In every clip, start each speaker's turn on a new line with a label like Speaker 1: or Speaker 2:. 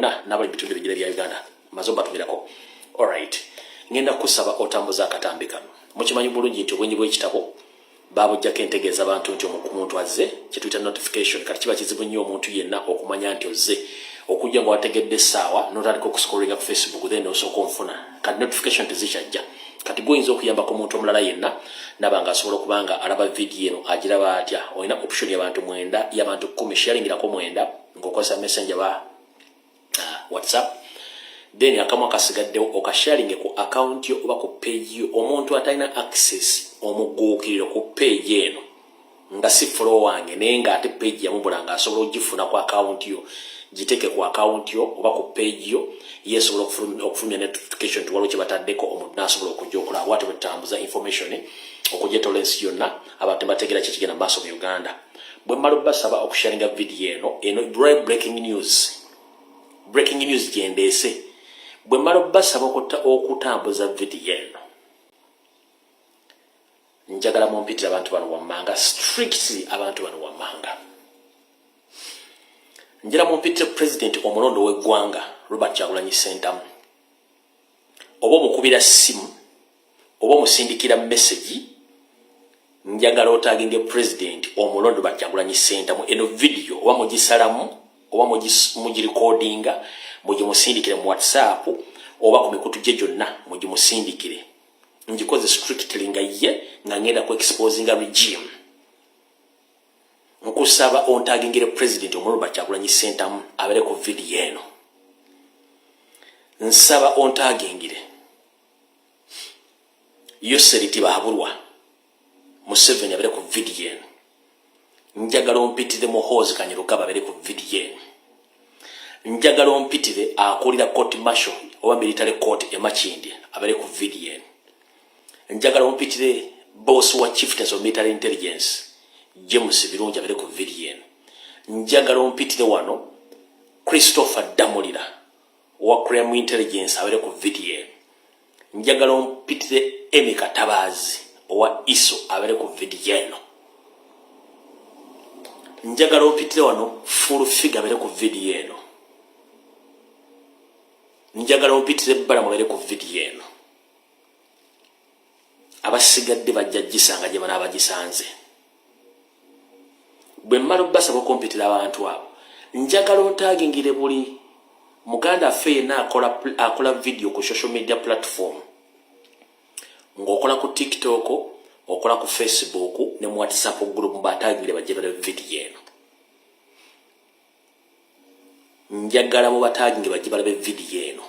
Speaker 1: mwena n'abali bitundu bijira bya Uganda mazomba tumirako. Alright. Ngenda kusaba otambuza akatambi kano. Mukimanyi bulungi nti obwenyi bw'ekitabo babujjako entegeeza abantu nti omuntu azze kye tuyita notification kati kiba kizibu nnyo omuntu yenna okumanya nti ozze okujja nga wategedde essaawa n'otandika okuscrollinga ku Facebook then osooka onfuna kati notification tezikyajja kati goyinza okuyambako omuntu omulala yenna naba nga asobola okuba nga alaba vidiyo eno agiraba atya olina option y'abantu 9 y'abantu 10 sharingirako 9 ng'okozesa messenger ba WhatsApp then akamu akasigaddewo okasharinge ku account yo oba ku page yo omuntu atalina access omuguukiriro ku page eno nga si follow wange naye nga ate page yamubula nga asobola ogifuna ku account yo giteke ku account yo oba ku page yo yesobola okufulumya notification tuwalo kye bataddeko omuntu n'asobola okujja okulaba bwate bwetambuza information okujja tolensi yonna abantu bategeera kye kigenda maaso mu Uganda bwe mmala basaba okusharinga video eno breaking news gyendeese bwe mmala basaba okutambuza video eno njagala mumpitira abantu bano wammanga strictly abantu bano wammanga njira mumpitira president omulondo w'eggwanga Robert Kyagulanyi Ssentamu oba omukubira simu oba omusindikira message njagala otaginge president omulondo Robert Kyagulanyi Ssentamu eno video oba mugisalamu oba mugirecordinga mugimusindikire mu WhatsApp oba ku mikutu gye gyonna mugimusindikire njikoze strictly nga ye nga ngenda ku exposinga regime nkusaba ontagingire president omulumba Kyagulanyi Ssentamu abere ku video eno nsaba ontagingire Yoseriti Bahabulwa Museveni abere ku video eno njagala ompitire Muhoozi Kanyerugaba abere ku video eno njagala ompitire akulira court martial oba military court Makindye abere ku video eno njagala ompitire boss wa chieftains of military intelligence James Birungi abere ku video eno njagala ompitire wano Christopher Damulira wa crime intelligence abere ku video eno njagala ompitire Emi Katabazi owa ISO abere ku video eno njagala ompitire wano full figure abere ku video eno njagala ompitire Balamu abere ku video eno abasigadde bajja gisanga gye bana abagisanze bwe mmala basaba okompitira abantu abo njagala ontagingire buli muganda affe yenna akola video ku social media platform ng'okola ku TikTok okola ku Facebook ne mu WhatsApp group batagingire bajje bale video eno njagala bo batagingire bajje bale video eno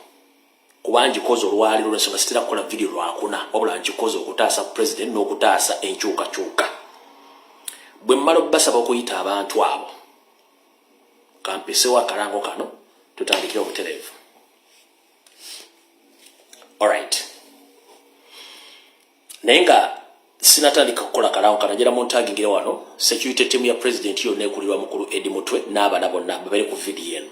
Speaker 1: kuba njikoze olwali lw'ensonga sitera kukola video lwakuna wabula njikoze okutaasa president n'okutaasa enkyukakyuka bwe mmala basaba okuyita abantu abo kampisewo akalango kano tutandikire obutereevu. Alright. Naye nga sinatandika kukola kalango kano njera muntagingire wano security team ya president yonna ekulirwa mukulu Edi Mutwe n'abaana bonna babere ku video eno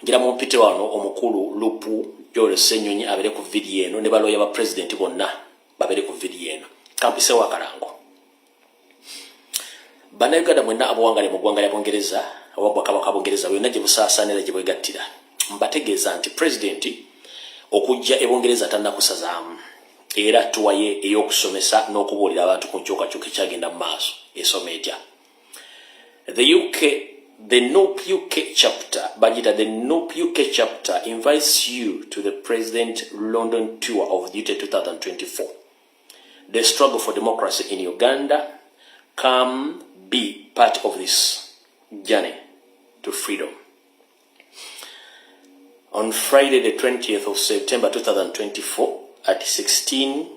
Speaker 1: njera mumpite wano omukulu Lupu Jole Senyonyi abere ku video eno ne baloya ba president bonna babere ku video eno kampisewo akalango. Bannayuganda mwenna abuwangale mu ggwanga lya Bungereza Kabaka Bungereza byonna gye busaasaanira gye bwegattira mbategeeza nti president okujja e Bungereza tannakusazaamu era tuwaye ey'okusomesa n'okubuulira abantu ku nkyukakyuka ekyagenda mu maaso esoma etya. The NUP UK chapter invites you to the President London tour of duty 2024. The struggle for democracy in Uganda. Come be part of this journey to freedom. On Friday, the 20th of September 2024, at 16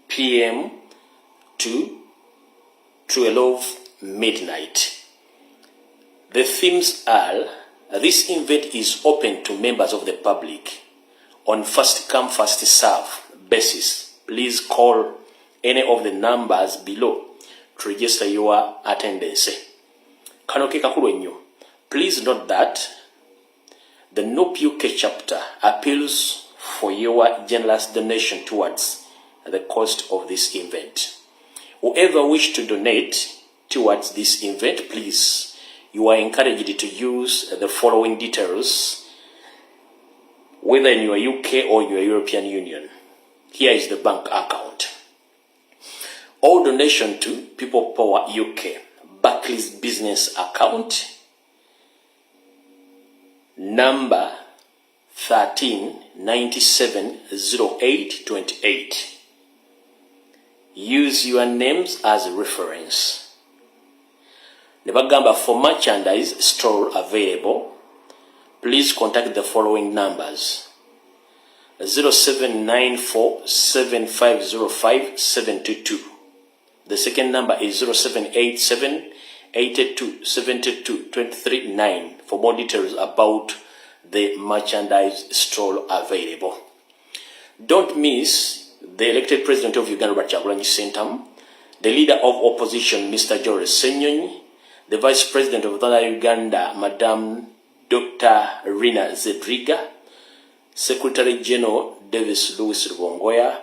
Speaker 1: p.m. to 12 midnight. The themes are, this event is open to members of the public on first come, first serve basis. Please call any of the numbers below to register your attendance. Kanoke kakulu ennyo. Please note that the NUP UK chapter appeals for your generous donation towards the cost of this event. Whoever wish to donate towards this event, please you are encouraged to use the following details, whether in your UK or your European Union. Here is the bank account. All donation to People Power UK, Barclays business account, number 13970828. Use your names as reference. Nebagamba, for merchandise store available, please contact the following numbers: 07947505-722. The second number is 0787827223 for more details about the merchandise store available. Don't miss the elected president of Uganda, Kyagulanyi Ssentamu, the leader of opposition, Mr. Joel Ssenyonyi, the vice president of Uganda, Madam Dr. Rina Zedriga, Secretary General Davis Louis Rubongoya,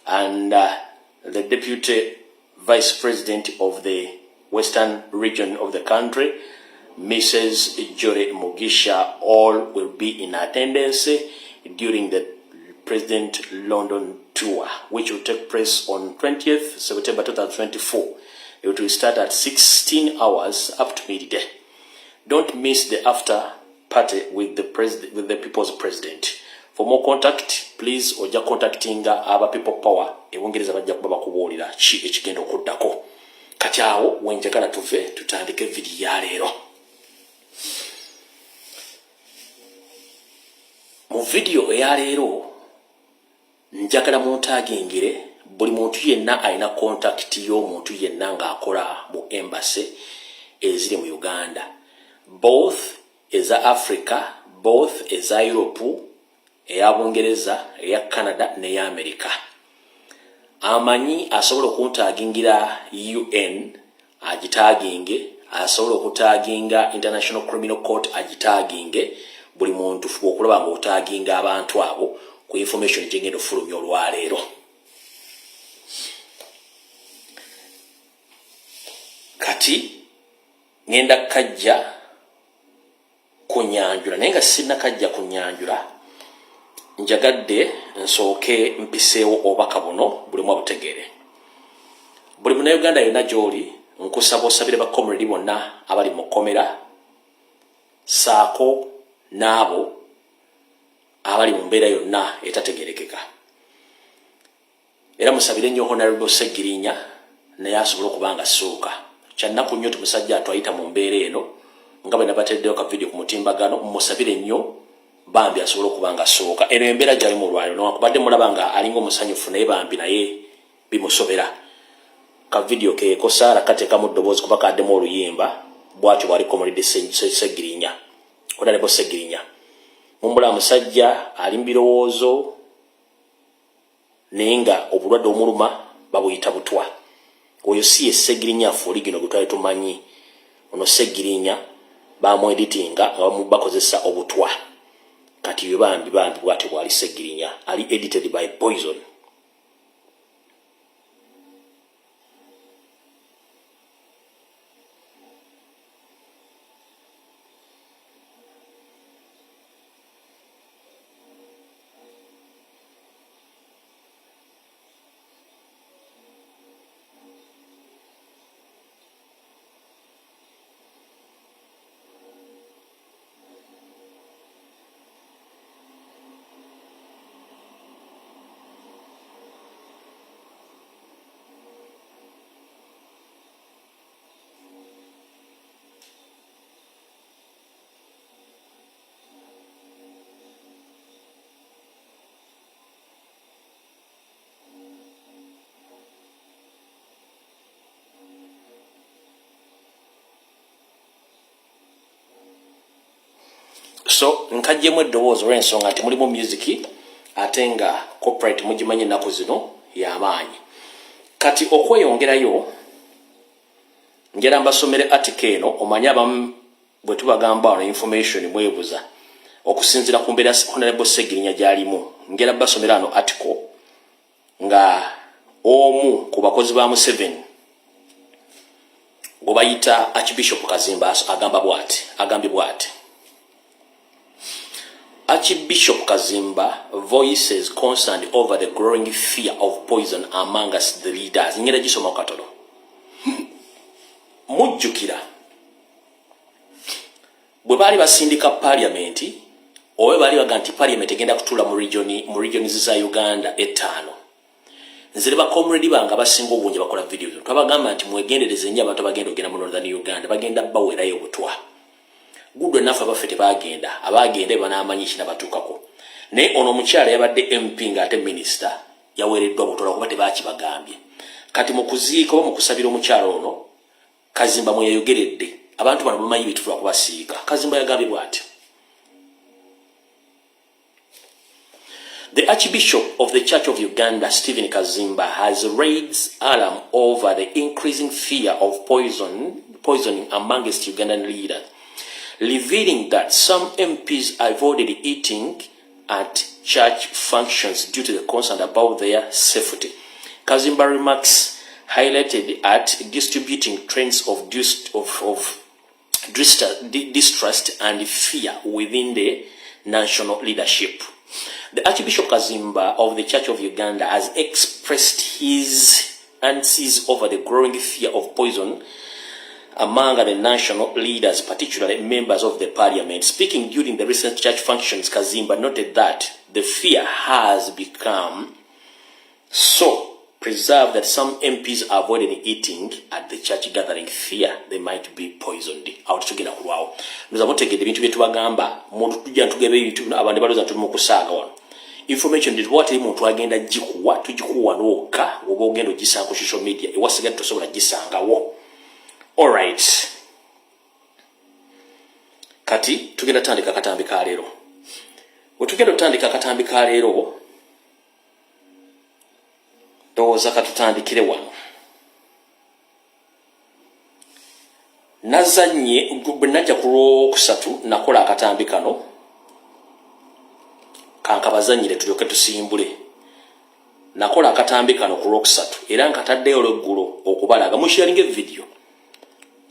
Speaker 1: and the deputy vice president of the western region of the country, Mrs. Jore Mugisha. All will be in attendance during the President London tour, which will take place on 20th September 2024. It will start at 16 hours up to midday. Don't miss the after party with the people's president. For more contact, please oja contacting aba People Power. Ebongereza bajja kuba bakubuulira ki ekigenda okuddako. Kati awo wenjagala tuve tutandike video ya leero. Mu video eya leero njagala muntagingire buli muntu yenna alina contact y'omuntu yenna ng'akola mu embassy eziri mu Uganda, both eza Africa, both eza Europe, eya Bungereza, eya Canada n'eya America. Amanyi asobola okuntagingira UN agitaginge, asobola okutaginga International Criminal Court agitaginge. Buli muntu fuba okulaba nga otaginga abantu abo ku information gyengenda ofulumya olwaleero. Kati ngenda kajja kunyanjula, naye nga sinnakajja kunyanjula, njagadde nsooke mpiseewo obubaka buno bulimu obutegeere. Buli munnayuganda yonna gy'oli nkusaba osabire bakomredi bonna abali mu kkomera, saako n'abo abali mu mbeera yonna etategerekeka. Era musabire nnyo Honorable Segirinya naye asobole okuba nga assuuka. Kyannaku nnyo tumusajja atwayita mu mbeera eno nga bwe nabateddeyo ka video ku mutimbagano, musabire nnyo bambi asobole okuba nga assuuka. Eno embeera gyali mu lwaliro newankubadde mulaba nga alinga omusanyufu naye bambi naye bimusobera. Ka video keeko Saara kateekamu ddoboozi kuba kaddemu oluyimba bw'atyo bw'aliko mulidde Segirinya, Honorable Segirinya. Mumbula musajja ali mu birowoozo naye nga obulwadde omuluma babuyita butwa. Oyo si ye Segirinya afuuli gino gwe twali tumanyi. Ono Segirinya bamweditinga nga bakozesa obutwa. Kati yo bambi bw'atyo bw'ali Segirinya, ali edited by Poison. So nkajjemu eddoboozi olw'ensonga nti mulimu music ate nga copyright mugimanyi ennaku zino y'amaanyi. Kati okweyongerayo njala mbasomere article eno omanye abamu bwe tubagamba wano information mwebuza okusinziira ku mbeera Honorable Segirinya gy'alimu. Njala basomera ano article nga omu ku bakozi ba Museveni gobayita Archbishop Kazimba agambye bwati Archbishop Kazimba voices concern over the growing fear of poison amongst the leaders. Ngera gisoma katono. Mujjukira. Bwe bali basindika parliament, owe bali baganti parliament egenda kutula mu regions za Uganda etano. Nzire ba comrade banga basinga obunye bakola video. Twabagamba nti mwegendereze nnyo abantu bagenda ogenda mu Northern Uganda bagenda bawerayo obutwa. Gudu enough abafete bagenda abagende banamanyi kina batukako ne ono mukyala yabadde MP ngate minister yawereddwa butola kuba tebaaki bagambye kati mukuziika mu kusabira omukyala ono Kazimba mwe yayogeredde abantu bano bamanyi bitufula kubasiika Kazimba yagambye bwati The Archbishop of the Church of Uganda, Stephen Kazimba, has raised alarm over the increasing fear of poisoning amongst Ugandan leaders, revealing that some MPs avoided eating at church functions due to the concern about their safety. Kazimba remarks highlighted at distributing trends of distrust and fear within the national leadership. The Archbishop Kazimba of the Church of Uganda has expressed his anxieties over the growing fear of poison among the national leaders, particularly members of the parliament. Speaking during the recent church functions, Kazimba noted that the fear has become so preserved that some MPs avoided eating at the church gathering, fear they might be poisoned. Out to get a wow. Muzamotegede bintu byetu bagamba muntu tujja ntugebe bintu abandi baloza tuli mu kusaaga wano. Information did what muntu agenda jikuwa tujikuwa noka oba ogenda gisanga ku social media ewasiga tusobola gisanga wo. All right. Kati tugenda tandika katambi ka leero. Otugenda tandika katambi ka leero. Doza katutandikire wano. Nazanye najja ku kusatu nakola akatambi kano. Kankabazanyire tulyoke tusimbule. Nakola akatambi kano ku kusatu era nkataddeyo olweggulo okubalaga mu sharing video.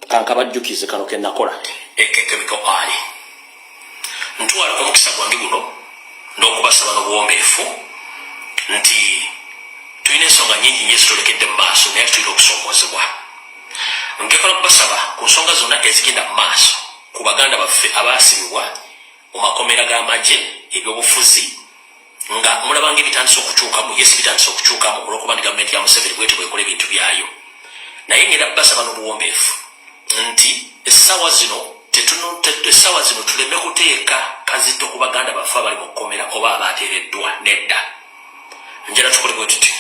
Speaker 1: Kankabajjukize kano ke nakola. Chemical ali. Ntwala omukisa gwange guno n'okubasaba n'obuwombeefu nti tuyina ensonga nnyingi nnyo ezitulekedde mu maaso naye tulina okusomoozebwa. Ngekola kubasaba ku nsonga zonna ezigenda mu maaso ku baganda baffe abaasibibwa mu makomera g'amagye ebyobufuzi nga mulabanga ebitandisa okukyukamu yesi bitandisa okukyukamu olw'okuba ndi gavumenti ya Museveni bwete bwekola ebintu byayo. Naye ngenda basaba n'obuwombeefu nti essaawa zino tuleme kuteeka kazito ku baganda baffe abali mu kkomera oba abaateereddwa nedda. Njala tukole bwe tuti.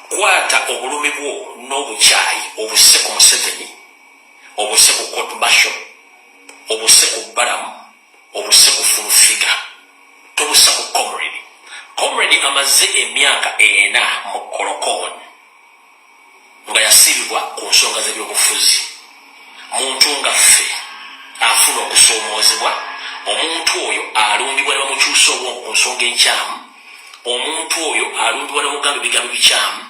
Speaker 1: Kwata obulumi bwo n'obukyayi obuse ku Museveni, obuse ku court martial, obuse ku Balamu, obuse ku Fulufiga, tobusa ku comrade. Comrade amaze emyaka 4 mu Kolokoni nga yasibibwa ku nsonga z'ebyobufuzi. Muntu nga ffe afuna okusoomoozebwa, omuntu oyo alumbibwa ne bamukyusa obwongo ku nsonga enkyamu, omuntu oyo alumbibwa ne bamugamba ebigambo bikyamu,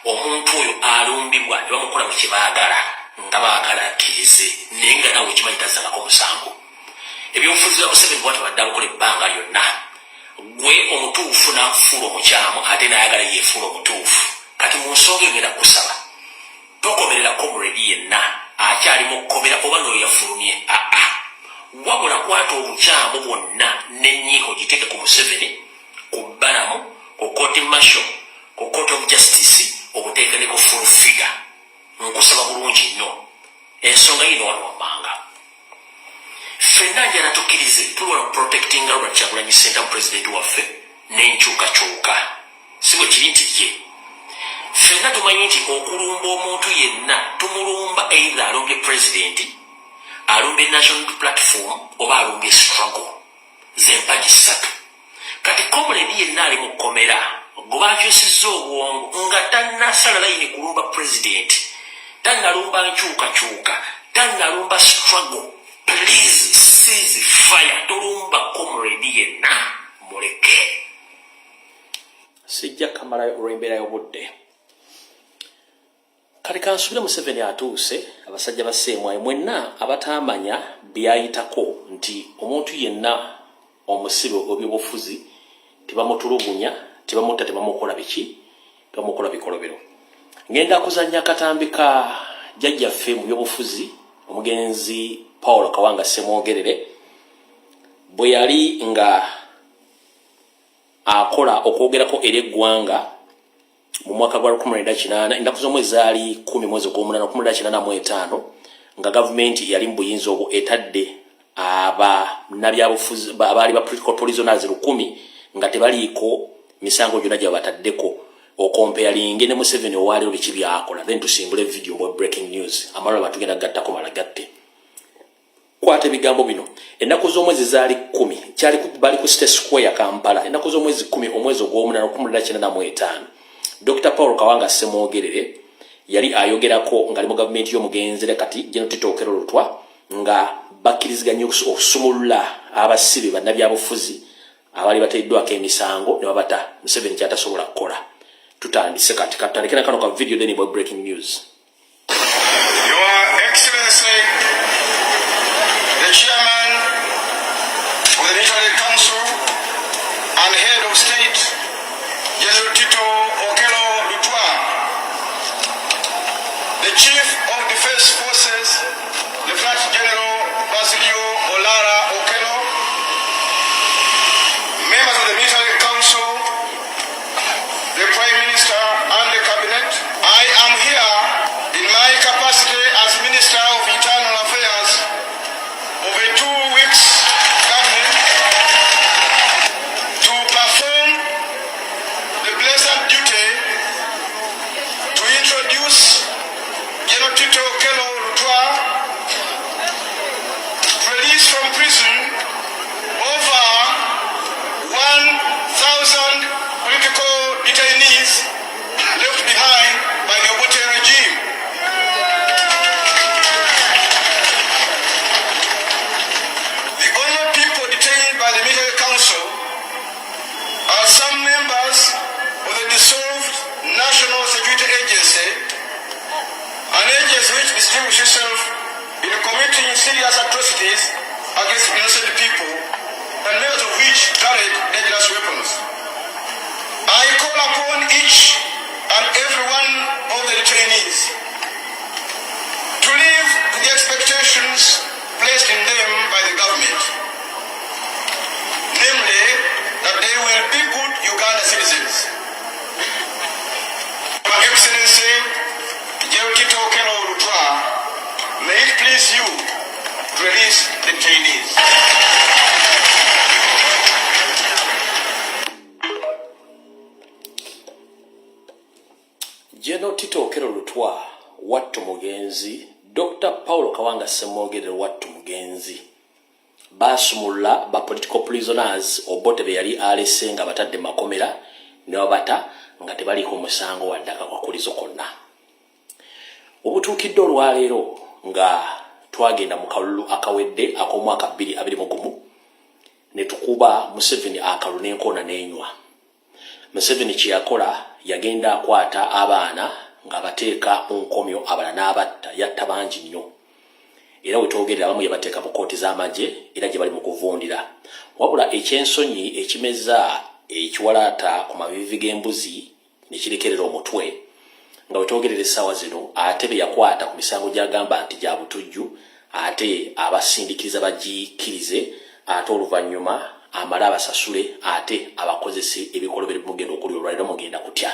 Speaker 1: omuntu oyo alumbibwa ne bamukola mu kye baagala nga baagala akkirize naye nga naawe kimanyi tazzangako musango. Ebyobufuzi bya Museveni bw'ati badde abukola ebbanga lyonna. Gwe omutuufu n'akufuula omukyamu ate n'ayagala yeefuula omutuufu. Kati mu nsonga eyo ngenda kusaba tokomerera comrade yenna akyali mu kkomera oba n'oyo yafulumye. Wabula kwata obukyamu bwonna n'ennyiiko giteeke ku Museveni, ku Balamu, ku court martial, ku court of justice, obuteekane ku full figure. Nkusaba bulungi nnyo. Ensonga yino wano wammanga. Ffenna njala tukkirize tulwana protecting Robert Kyagulanyi Ssentamu president waffe n'enkyukakyuka. Si bwe kiri nti ye. Ffenna tumanyi nti okulumba omuntu yenna tumulumba either alumbye president, alumbye national platform oba alumbye struggle. Z'empagi ssatu. Kati comrade yenna ali mu kkomera gwe baakyusizza obwongo nga tannasala layini kulumba president, tannalumba nkyukakyuka, tannalumba struggle. Please cease fire. Tolumba comrade yenna muleke. Sijja kamala olw'embeera y'obudde. kale kansubire Museveni atuuse abasajja basemwayo mwenna abatamanya byayitako nti omuntu yenna omusibe obyobufuzi tibamutulugunya tibamutta tebamukola biki tebamukola bikolobero. Ngenda kuzanya katambika jjajjaffe mu byobufuzi omugenzi Paul Kawanga Ssemwogerere bwe yali nga akola okwogerako eri eggwanga mu mwaka gwa 2008 ennaku z'omwezi zaali 10 mwezi gw'omunana 2085 nga gavumenti yali mu buyinza obwo etadde abannabyabufuzi abaali ba political prisoners 1000 nga tebaliiko misango gyonna gye bataddeko okompeyalinge ne Museveni owaaliro biki byakola. Then tusimbule video bwa breaking news amalala batugenda gattako malagatte kwata ebigambo bino. Ennaku z'omwezi zaali 10 kyali bali ku State Square Kampala. Ennaku z'omwezi 10 omwezi ogw'omunana 2085 Dr. Paul Kawanga Ssemwogerere yali ayogerako ngali mu gavumenti y'omugenzere kati General Tito Okello Lutwa nga bakkiriziganya okusumulula abasibe bannabyabufuzi abali bateeddwako emisango ne babata Museveni kyatasobola kukola. Tutandise kati katandikira kano ka video then about breaking news.
Speaker 2: Your Excellency, the Chairman of the Military Council and Head of State, General Tito Okello Lutwa, the Chief of Defense Forces, Lieutenant General Basilio Olara Okello, members of the Military Council, the Prime Minister and the Cabinet, I am here in my capacity as Minister of Internal Affairs of a 2 weeks government to perform the blessed duty to introduce General Tito Okello Lutwa, released from prison over 1,000 political detainees left behind by the Obote regime. The only people detained by the Military Council are some members of the dissolved National Security Agency, an agency which distinguishes itself in committing serious atrocities against innocent people, and members of which carried dangerous weapons. I call upon each and every one of the detainees to live to the expectations placed in them by the government, namely that they will be good Uganda citizens. Your Excellency, General Tito Okello Lutwa, may it please you to release the detainees.
Speaker 1: General Tito Okello Lutwa wattu mugenzi, Dr. Paul Kawanga Ssemwogerere wattu mugenzi. Basumula ba political prisoners Obote be yali alese nga batadde makomera ne babata nga tebaliko musango waddaka kwa kulizo konna. Obutuukidde olwaleero nga twagenda mu kalulu akawedde ak'omwaka 2021 ne tukuba Museveni akalulu n'enkoona n'enywa. Museveni kye yakola yagenda akwata abaana nga bateeka mu nkomyo abalala n'abatta, yatta bangi nnyo. Era wetwogerera abamu yabateeka mu kooti z'amagye era gye bali mu kuvundira. Wabula ekyensonyi ekimeza ekiwalaata ku mavivi g'embuzi ne kirekerera omutwe nga wetwogerera essaawa zino ate be yakwata ku misango gy'agamba nti gya butujju ate abasindikiriza bagikkirize ate oluvannyuma amala abasasule ate abakozese ebikolobero mugenda okuli olwaliro mugenda kutya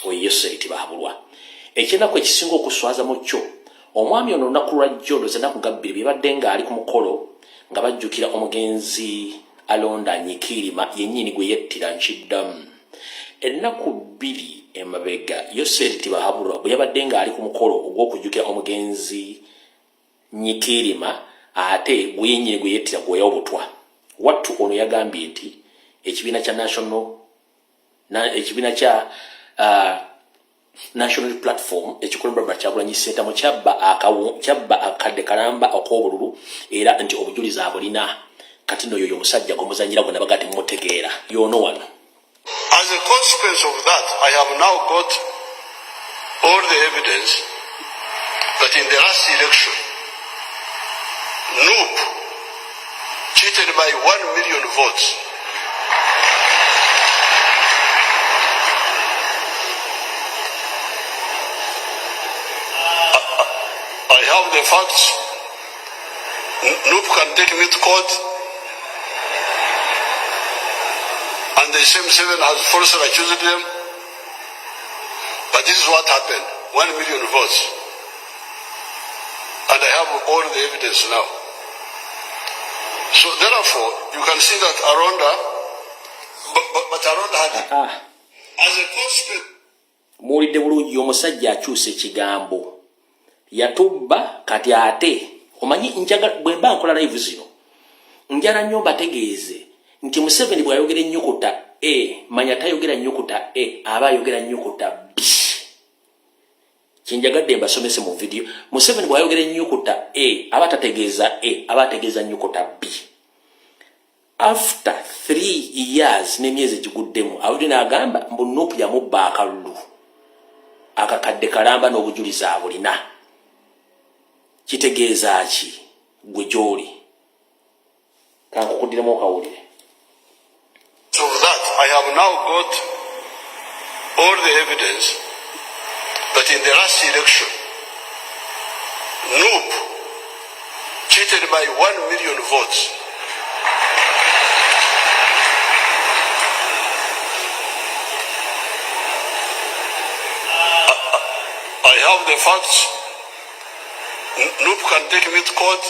Speaker 1: oyo Yesu etibabulwa. Ekyennaku ekisinga okuswaza mu kyo omwami ono olunaku lwa jjo lweza ennaku nga 2 byebadde nga ali ku mukolo nga bajjukira omugenzi alonda Nyikirima yennyini gwe yettira nkiddamu. Ennaku 2 emabega Yesu etibabulwa bwe yabadde nga ali ku mukolo ogw'okujjukira omugenzi Nyikirima ate gwe yennyini gwe yettira gweya obutwa. Wattu ono yagambye nti ekibiina kya National Platform ekikulembera Kyagulanyi Ssentamu kyabba akadde kalamba ak'obululu era nti obujulizi abulina. Kati nno yoyo omusajja gw'omuzanyira gwe nabagati mumutegeera y'ono wano.
Speaker 2: As a consequence of that, I have now got all the evidence that in the last election, Noop cheated by 1 million votes. I have the facts. Noop can take me to court. And the same 7 has falsely accused them. But this is what happened. 1 million votes. And I have all the evidence now. So therefore, you can see that Aranda, but Aranda had as a consequence.
Speaker 1: Muwulidde bulungi omusajja akyusa ekigambo. Yatubba kati ate. Omanyi njaga bwe mba nkola live zino. Njala nnyo mbategeeze nti Museveni bw'ayogera ennyukuta E, manya tayogera ennyukuta E, aba ayogera ennyukuta B. Kinjagadde mbasomese mu video. Museveni bw'ayogera ennyukuta E, aba tategeeza E, aba ategeeza ennyukuta B. After 3 years n'emyezi giguddemu, awulire n'agamba mbu Nuupu yamubba akalulu. Akakadde kalamba n'obujulizi abulina. Kitegeeza ki gwe gy'oli? Kankukuddiremu okawulire.
Speaker 2: So that I have now got all the evidence that in the last election, Noop cheated by 1 million votes. I have the facts. Noop can take me to court.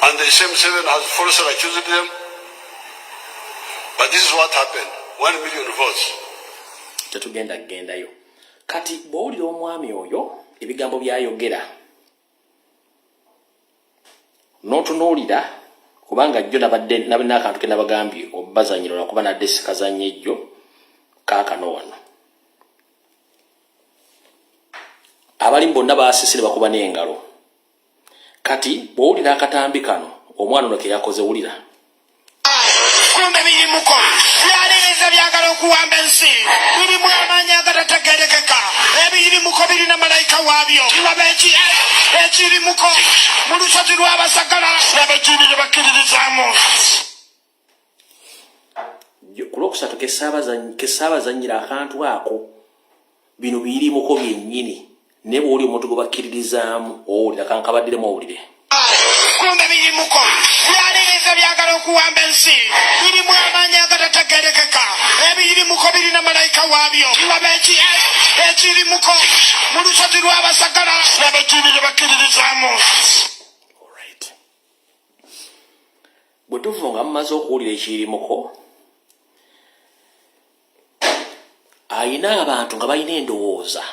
Speaker 2: And the same 7 has falsely accused them. But this is what happened. 1 million votes.
Speaker 1: Tetugenda kugendayo. Kati bw'owulira omwami oyo ebigambo by'ayogera n'otunuulira kubanga jjo nabadde n'akantu ke nabagambye obbazanyira lwakuba nadde sikazanye jjo kaakano wano. Abali bonna baasisire bakuba n'engalo. Kati bw'owulira akatambi kano omwana ono ke yakoze wulira.
Speaker 3: Kumbe birimuko byaliriza byagala okuwamba ensi birimu amaanyi agatategerekeka ebirimuko birina malayika waabyo laba ekirimuko mu lusozi lw'abasagala laba ekibiri bakkiririzaamu.
Speaker 1: Ku lwokusatu ke ssaabazannyira akantu ako bino birimuko byennyini naye bw'oli omuntu gwe bakkiririzaamu owulira kankabaddiremu owulire.
Speaker 3: Kumbe birimuko byaliriza byagala okuwamba ensi birimu amaanyi agatategerekeka ebirimuko birina malayika waabyo laba ekirimuko mu lusozi lw'abasagala laba ekibiri bakkiririzaamu.
Speaker 1: Bwe tuva nga mumaze okuwulira ekirimuko ayina abantu nga balina endowooza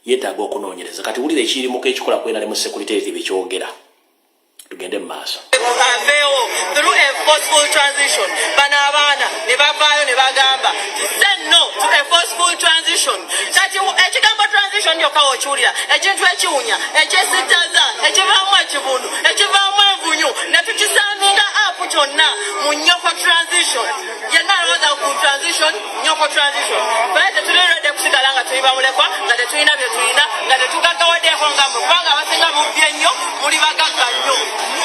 Speaker 1: yeetaaga okunoonyereza. Kati wulira ekirimuko ekikola kwena ne mu security bekyogera. Tugende mu maaso.
Speaker 4: Through a forceful transition, bano abaana ne bavaayo ne bagamba say no to a forceful transition. Kati ekigambo transition yokka okiwulira ekintu ekiwunya ekyesittaza ekivaamu ekibundu ekivaamu envunyu ne tukisanginga apu kyonna mu nnyoko transition. Yenna alowooza ku transition nnyoko transition. Baye tetuliredde kusigala nga tuli bamulekwa nga tetulina bye tulina nga tetugaggawaddeko nga mwe kubanga abasinga mubbye nnyo muli bagagga nnyo.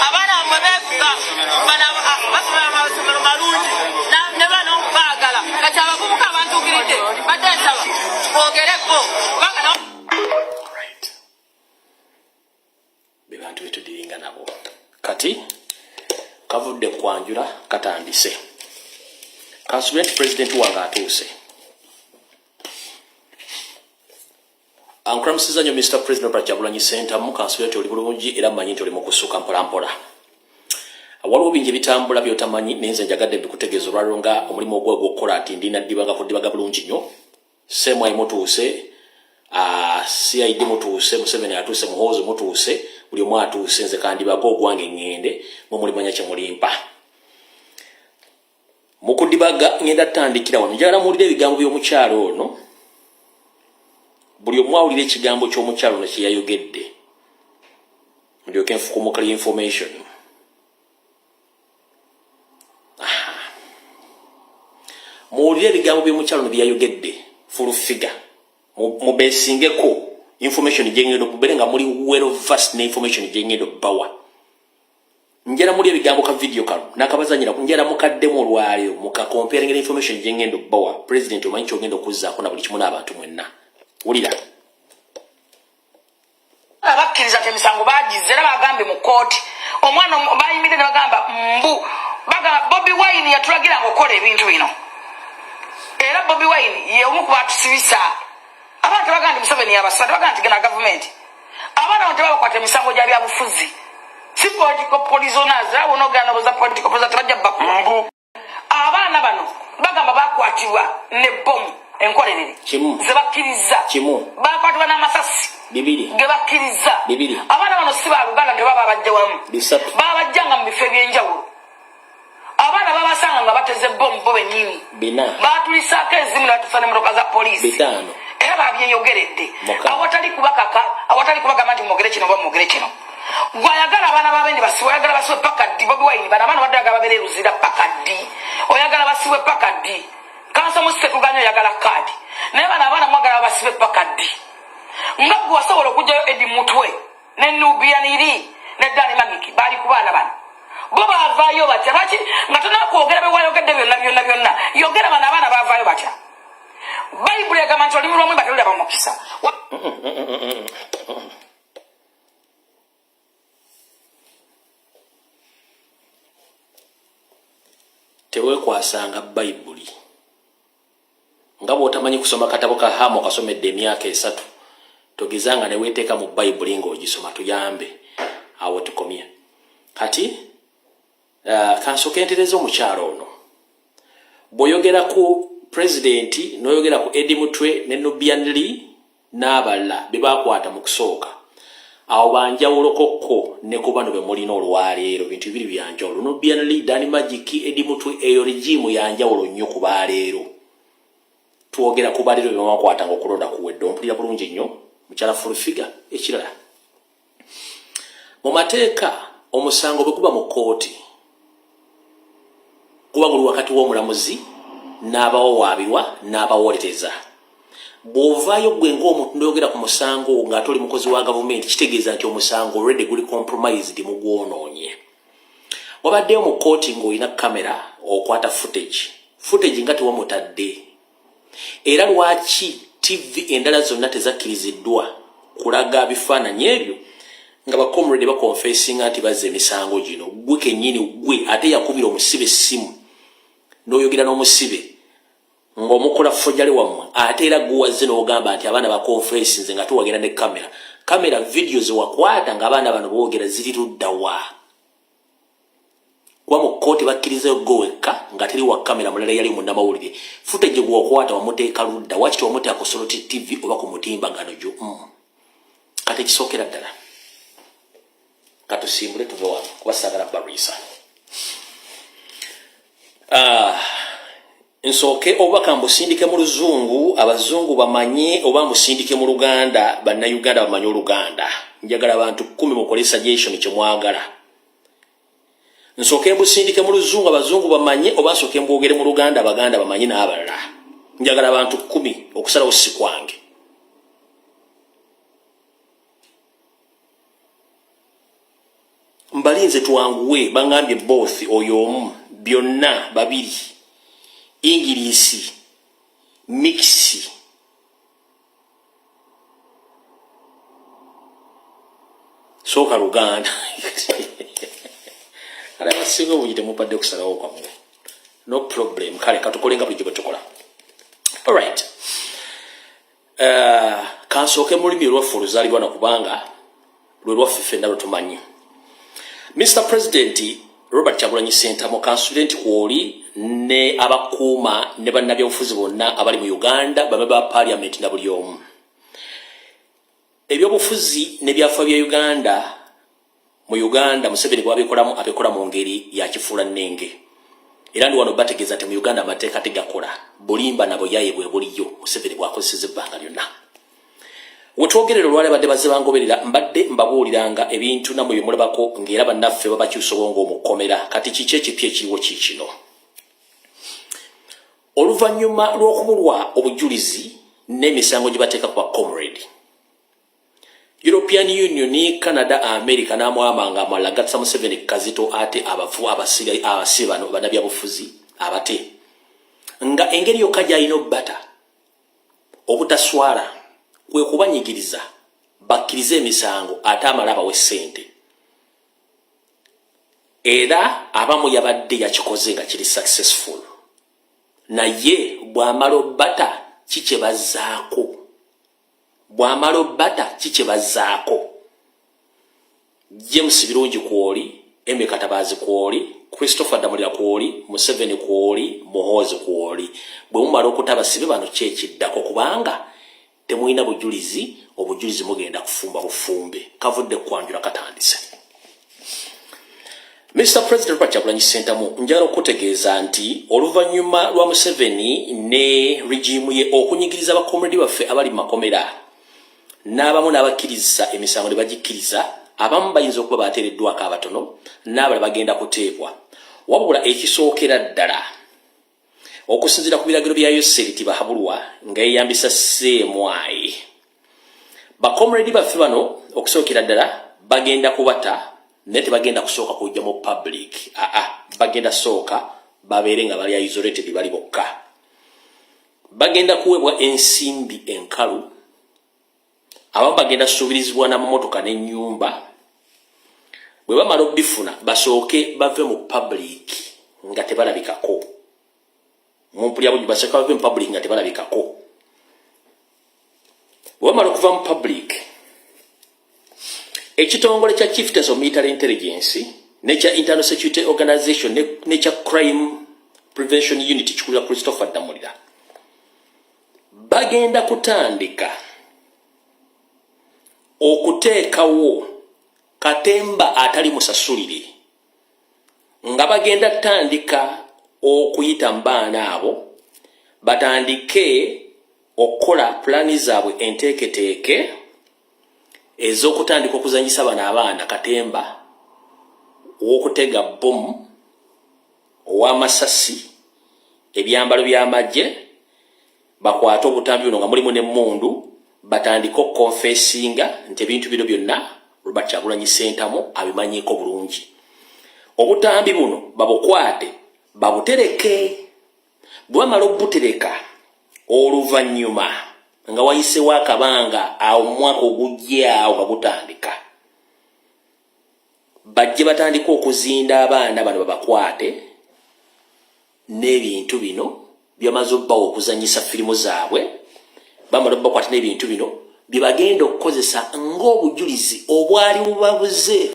Speaker 4: Abaana bamwe beefuga basomera amasomero malungi ne bano baagala kati abavubuka abantuukiridde badde nsaba boogereko kubanga
Speaker 1: be bantu betudiringa nabo. Kati kavudde kwanjula katandise. Kansubira nti president wange atuuse. Ankuramusiza nnyo Mr. President Kyagulanyi Ssentamu. Kansubira nti oli bulungi era mmanyi nti oli mu kusuka mpola mpola. Waliwo bingi bitambula byotamanyi nenze njagadde bikutegeeza olwaliro nga omulimu ogwo ogw'okukola ati ndina ddibaga kuddibaga bulungi nnyo. Semwai mutuuse, CID mutuuse, Museveni atuuse, Muhoozi mutuuse, buli omu atuuse, nze kandibaga ogwange ngende mu mulimanya kye mulimpa. Mu kuddibaga ngenda tutandikira wano. Njagala muwulire ebigambo by'omukyalo ono. Buli omu awulire ekigambo ky'omukyalo ono kye yayogedde. Ndyoke nfukumukira information. Muwulire ebigambo by'omukyalo ono bye yayogedde full figure mubesingeko information jengendo buberenga muri well vast na information jengendo bawa njera muri ebigambo ka video kano nakabazanyira njera mukaddemo lwalyo muka comparing information jengendo bawa president omanyi ogendo kuzza kona buli kimu n'abantu mwenna ulira
Speaker 5: abakkiriza emisango bagizera bagambe mu court omwana bayimire ne bagamba mbu bagamba Bobi Wine yatulagira ngokola ebintu bino era Bobi Wine ye omu kubatusibisa abantu bagandi Museveni yabasatu bagandi gana government abana onte babakwata emisango gya byabufuzi si political prisoners abo no gana boza political prisoners bajja bakku abana bano bagamba bakwatiwa ne bomu enkolerere zebakkiriza bakwatibwa n'amasasi
Speaker 1: bibiri
Speaker 5: gebakkiriza abana bano si baluganda tebaba bajja wamu babajjanga mu bifo ebyenjawulo abana babasanga nga bateze bomu bo bennyini batulisaako ezimu ne batufa n'emmotoka za poliisi era babyeyogeredde awatali kubagamba nti mwogere kino mwogere kino gwayagala abaana babendi basiwe oyagala basiwe paka ddi Bobi Wine bano abaana baddaga babeera eruzira paka ddi oyagala basiwe paka ddi kanso musite tuganya oyagala kaadi naye bano abaana mwagala basiwe paka ddi nga gwe wasobola okugjayo Edi Mutwe ne Nubianiri ne Dani Magiki baali ku baana bano bo baavaayo batya lwaki nga tonakwogera bewayogedde byonna yogera bano abaana baavaayo batya bayibuli egamba nti olimi lwomwe batalulya bamukisa
Speaker 1: tewekwasanga bayibuli nga bw'otamanyi kusoma katabo ka Hamu kasomedde emyaka 3 togezanga ne weteeka mu bayibuli ng'ogisoma tuyambe awo tukomye kati kansoke entereza omukyalo ono bw'oyogera ku president n'oyogera ku Edi Mutwe ne Nubianiri n'abalala be bakwata mu kusooka awo banjawulo kokko ne ku bano be mulina olwaleero bintu bibiri byanjawulo Nubianiri Dani Magiki Edi Mutwe eyo regimu yanjawulo nnyo ku baleero twogera ku baleero be bakwatanga okulonda kuwedde ompulira bulungi nnyo mukyala fulufiga ekirala mu mateeka omusango bwe guba mu kooti kuba guli wakati w'omulamuzi n'abawawaabirwa n'abawolereza bw'ovaayo gwe ng'omuntu n'oyogera ku musango ng'ate oli mukozi wa gavumenti kitegeeza nti omusango already guli compromised mu gwonoonye wabaddeyo mu kooti ng'olina kamera okwata footage nga tewamutadde era lwaki TV endala zonna tezakkiriziddwa kulaga bifaananyi ebyo nga bakomrede bakonfesinga nti bazza emisango gino gwe kennyini gwe ate yakubira omusibe essimu n'oyogera n'omusibe ng'omukola fojjale wammwe ate era guwazze n'ogamba nti abaana bakonfesinze nga tuwagenda ne kamera video zewakwata ng'abaana bano boogera ziri luddawa kuba mu kkooti bakkirizayo gowekka nga teri wa kamera mulala yali munnamawulire footage gwewakwata wamuteeka ludda wakiti wamuteeka ku Soloti TV oba ku mutimbagano gyo kati ekisookera ddala katusimbule tuve wano kuba saagala bariisa nsooke obubaka mbusindike mu luzungu abazungu bamanye oba mbusindike mu luganda bannayuganda bamanye oluganda njagala abantu 10 mukole suggestion kyemwagala nsooke mbusindike mu luzungu abazungu bamanye oba nsooke mbwogere mu luganda abaganda bamanye n'abalala njagala abantu 10 okusalawo si kwange mbalinze tuwanguwe bangambye both oyo omu byonna babiri Ingilisi mixi soka luganda ala basinga buyite mupadde kusalawo kwamwe no problem kale katukolenga buli gye tukola alright kansooke mu lulimi lwaffe oluzaalibwa nakubanga lwe lwaffe ffenna lwe tumanyi Mr. President Robert Kyagulanyi Ssentamu consultant kwoli ne abakuuma ne bannabyobufuzi bonna abali mu Uganda babe ba parliament na buli omu ebyobufuzi ne byafa bya Uganda mu Uganda Museveni abikola mu ngeri ya kifuula nnenge era ndi wano bategeeza nti mu Uganda amateeka tegakola bulimba nabo yaye bwe buliyo Museveni bwakozeseza ebbanga lyonna wetwogerera olwale badde bazze bangoberera mbadde mbabuuliranga ebintu namwe bye mulabako ng'era bannaffe babakyusa obwongo omukomera kati kiki ekipya ekiriwo kiikino oluvannyuma lw'okubulwa obujulizi n'emisango gye bateeka kwa comrade. European Union, Canada, America n'amwamanga amalala gatta Museveni kazito ate abafu abasibano banabyabufuzi abate. Nga engeri yokka gy'alina obbata obutaswala kwe kubanyigiriza bakkirize emisango ate amalaba w'essente. Era abamu yabadde yakikoze nga kiri successful. Naye bw'amala obbata kikyebazaako. Bw'amala obbata kikyebazaako. James Birungi kwoli, Eme Katabazi kwoli, Christopher Damulira kwoli, Museveni kwoli, Muhoozi kwoli. Bwe mumala okutaba sibe bano kyekiddako kubanga temulina bujulizi, obujulizi mugenda kufumba bufumbe. Kavudde kwanjula katandise. Mr. President Kyagulanyi Ssentamu njala okutegeeza nti oluvannyuma lwa Museveni ne regimu ye okunyigiriza abakomredi baffe abali makomera n'abamu n'abakkiriza emisango ne bagikkiriza abamu bayinza okuba bateereddwako abatono n'abalala bagenda kuteebwa. Wabula ekisookera ddala okusinziira ku biragiro bya Withsecurity bahabulwa nga yeyambisa CMY. Bakomredi baffe bano okusookera ddala bagenda kubata nete bagenda kusooka kujja mu public. Bagenda sooka babeere nga bali isolated bali bokka. Bagenda kuwebwa ensimbi enkalu. Abamu bagenda suubirizibwa n'amamotoka n'ennyumba. Bwe bamala obbifuna basooke bave mu public nga tebalabikako. Mumpulya bwe basooke bave mu public nga tebalabikako. Bwe bamala okuva mu public ekitongole kya Chieftains of Military Intelligence nekya Internal Security Organization nekya Crime Prevention Unit kikulira Christopher Damulira bagenda kutandika okuteekawo katemba atali musasulire nga bagenda tandika okuyita mbaana abo batandike okukola plani zaabwe enteeketeeke ez'okutandika okuzanyisa bano abaana katemba ow'okutega bomu ow'amasasi ebyambalo by'amagye bakwate obutambi buno nga mulimu n'emmundu batandika okukonfesinga nti ebintu bino byonna Robert Kyagulanyi Ssentamu abimanyiiko bulungi. Obutambi buno babukwate babutereke. Bwamala obutereka oluvannyuma nga wayisewo akabanga awo mwaka ogujjaawo bagutandika bajje batandika okuzinda abaana bano babakwate n'ebintu bino byamaze obbawo okuzanyisa firimu zaabwe. Bamala bakwate n'ebintu bino bye bagenda okukozesa ng'obujulizi obwali bubabuze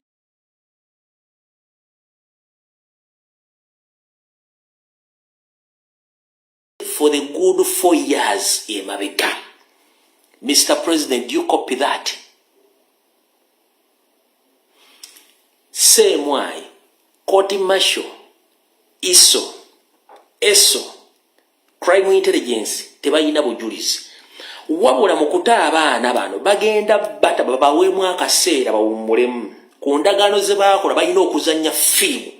Speaker 1: for the good 4 years emabega. Mr. President, do you copy that? Same way, Court Martial, ISO, Crime Intelligence, tebayina bujulizi. Wabula mukuta abaana bano bagenda bata babaweemu akaseera bawummulemu ku ndagaano ze baakola balina okuzannya firimu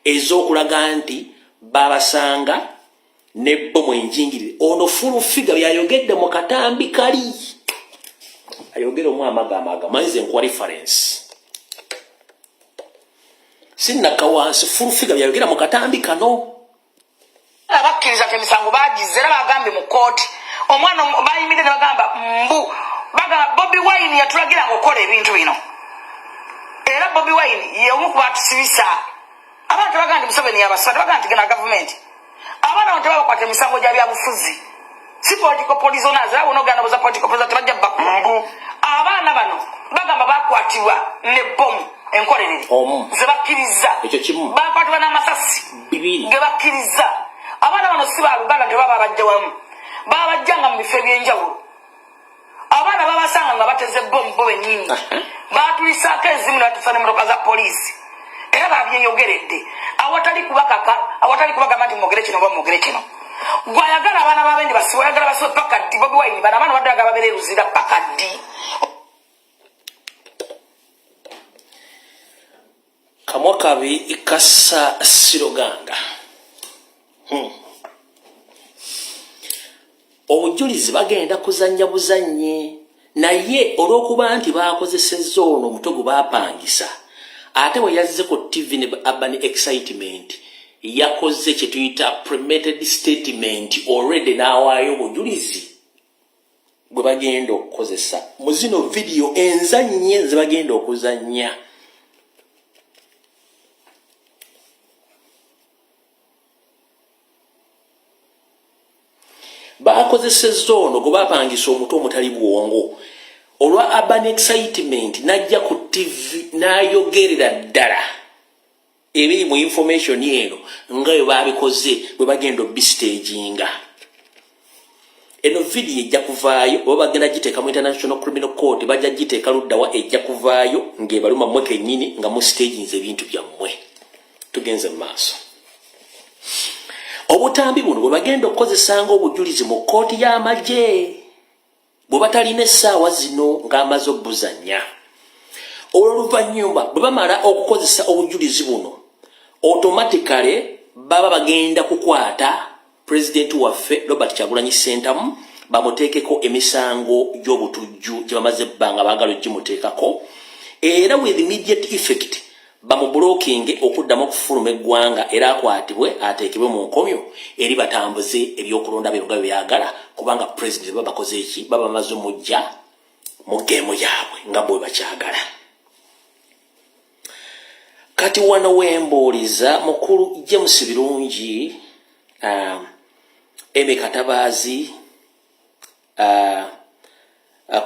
Speaker 1: ez'okulaga nti babasanga n'ebbomu enjingirire. Ono fulu figa byayogedde mu katambi kali ayogera omu amagamaga manyize nkuwa reference sinnakawansi fulu figa byayogera mu katambi kano
Speaker 5: abakkiriza emisango bagize era bagambe mu kooti omwana bayimidde ne bagamba bagamba Bobi Wine yatulagira ng'okola ebintu bino era Bobi Wine y'omu ku batusibisa abantu bagamba nti Museveni yabaswadde bagamba nti gena gavumenti abaana bano tebabakwata emisango gya byabufuzi si political prisoners abo n'ogenda boza political prisoners tebajja bakku abaana bano bagamba bakwatibwa n'ebbomu enkolerere ze bakkiriza bakwatibwa n'amasasi ge bakkiriza. Abaana bano si baluganda nti baba bajja wamu babajjanga mu bifo ebyenjawulo. Abaana babasanga nga bateze bbomu bo bennyini baatulisaako ezimu nebatusa n'emmotoka za poliisi era babyeyogeredde awatali kubagamba nti mwogere kino oba mwogere kino. Gwayagala abaana babendi basiwe oyagala basiwe paka ddi. Bobi Wine bano abaana badde bagala babeere luzira paka ddi.
Speaker 1: Kamwa kabi kassa siroganga. obujulizi bagenda kuzanya buzanye naye olw'okuba nti bakozesezza ono omutwe gwe baapangisa ate bwe yazze ku TV ne urban excitement yakoze kye tuyita premeditated statement already n'awaayo obujulizi bwe bagenda okukozesa mu zino video enzanye ze bagenda okuzanya. Bakozesezza ono gwe baapangisa omutwe omutali bwongo olwa urban excitement najja ku TV n'ayogerera ddala ebiri mu information eno nga bwe babikoze bwe bagenda obistaging. Eno video ejja kuvaayo oba bagenda giteeka mu International Criminal Court bajja giteeka luddawa ejja kuvaayo ng'ebaluma mmwe kennyini nga mu staginze ebintu byammwe. Tugenze mu maaso. Obutambi buno bwe bagenda okukozesanga obujulizi mu kkooti y'amagye bwe batalina essaawa zino ng'amaze obbuzanya. Olw'oluvannyuma bwe bamala okukozesa obujulizi buno automatically baba bagenda kukwata President waffe Robert Kyagulanyi Ssentamu bamuteekeko emisango gy'obutujju gye bamaze ebbanga baagala ogimuteekako era with immediate effect bamublocking okuddamu okufuluma eggwanga era akwatibwe ateekebwe mu nkomyo eri batambuze ebyokulonda bye nga byagala kubanga president baba bakoze eki baba bamaze omujja mu geemu yaabwe nga bwe bakyagala. Kati wano wembuuliza mukulu James Birungi Eme Katabazi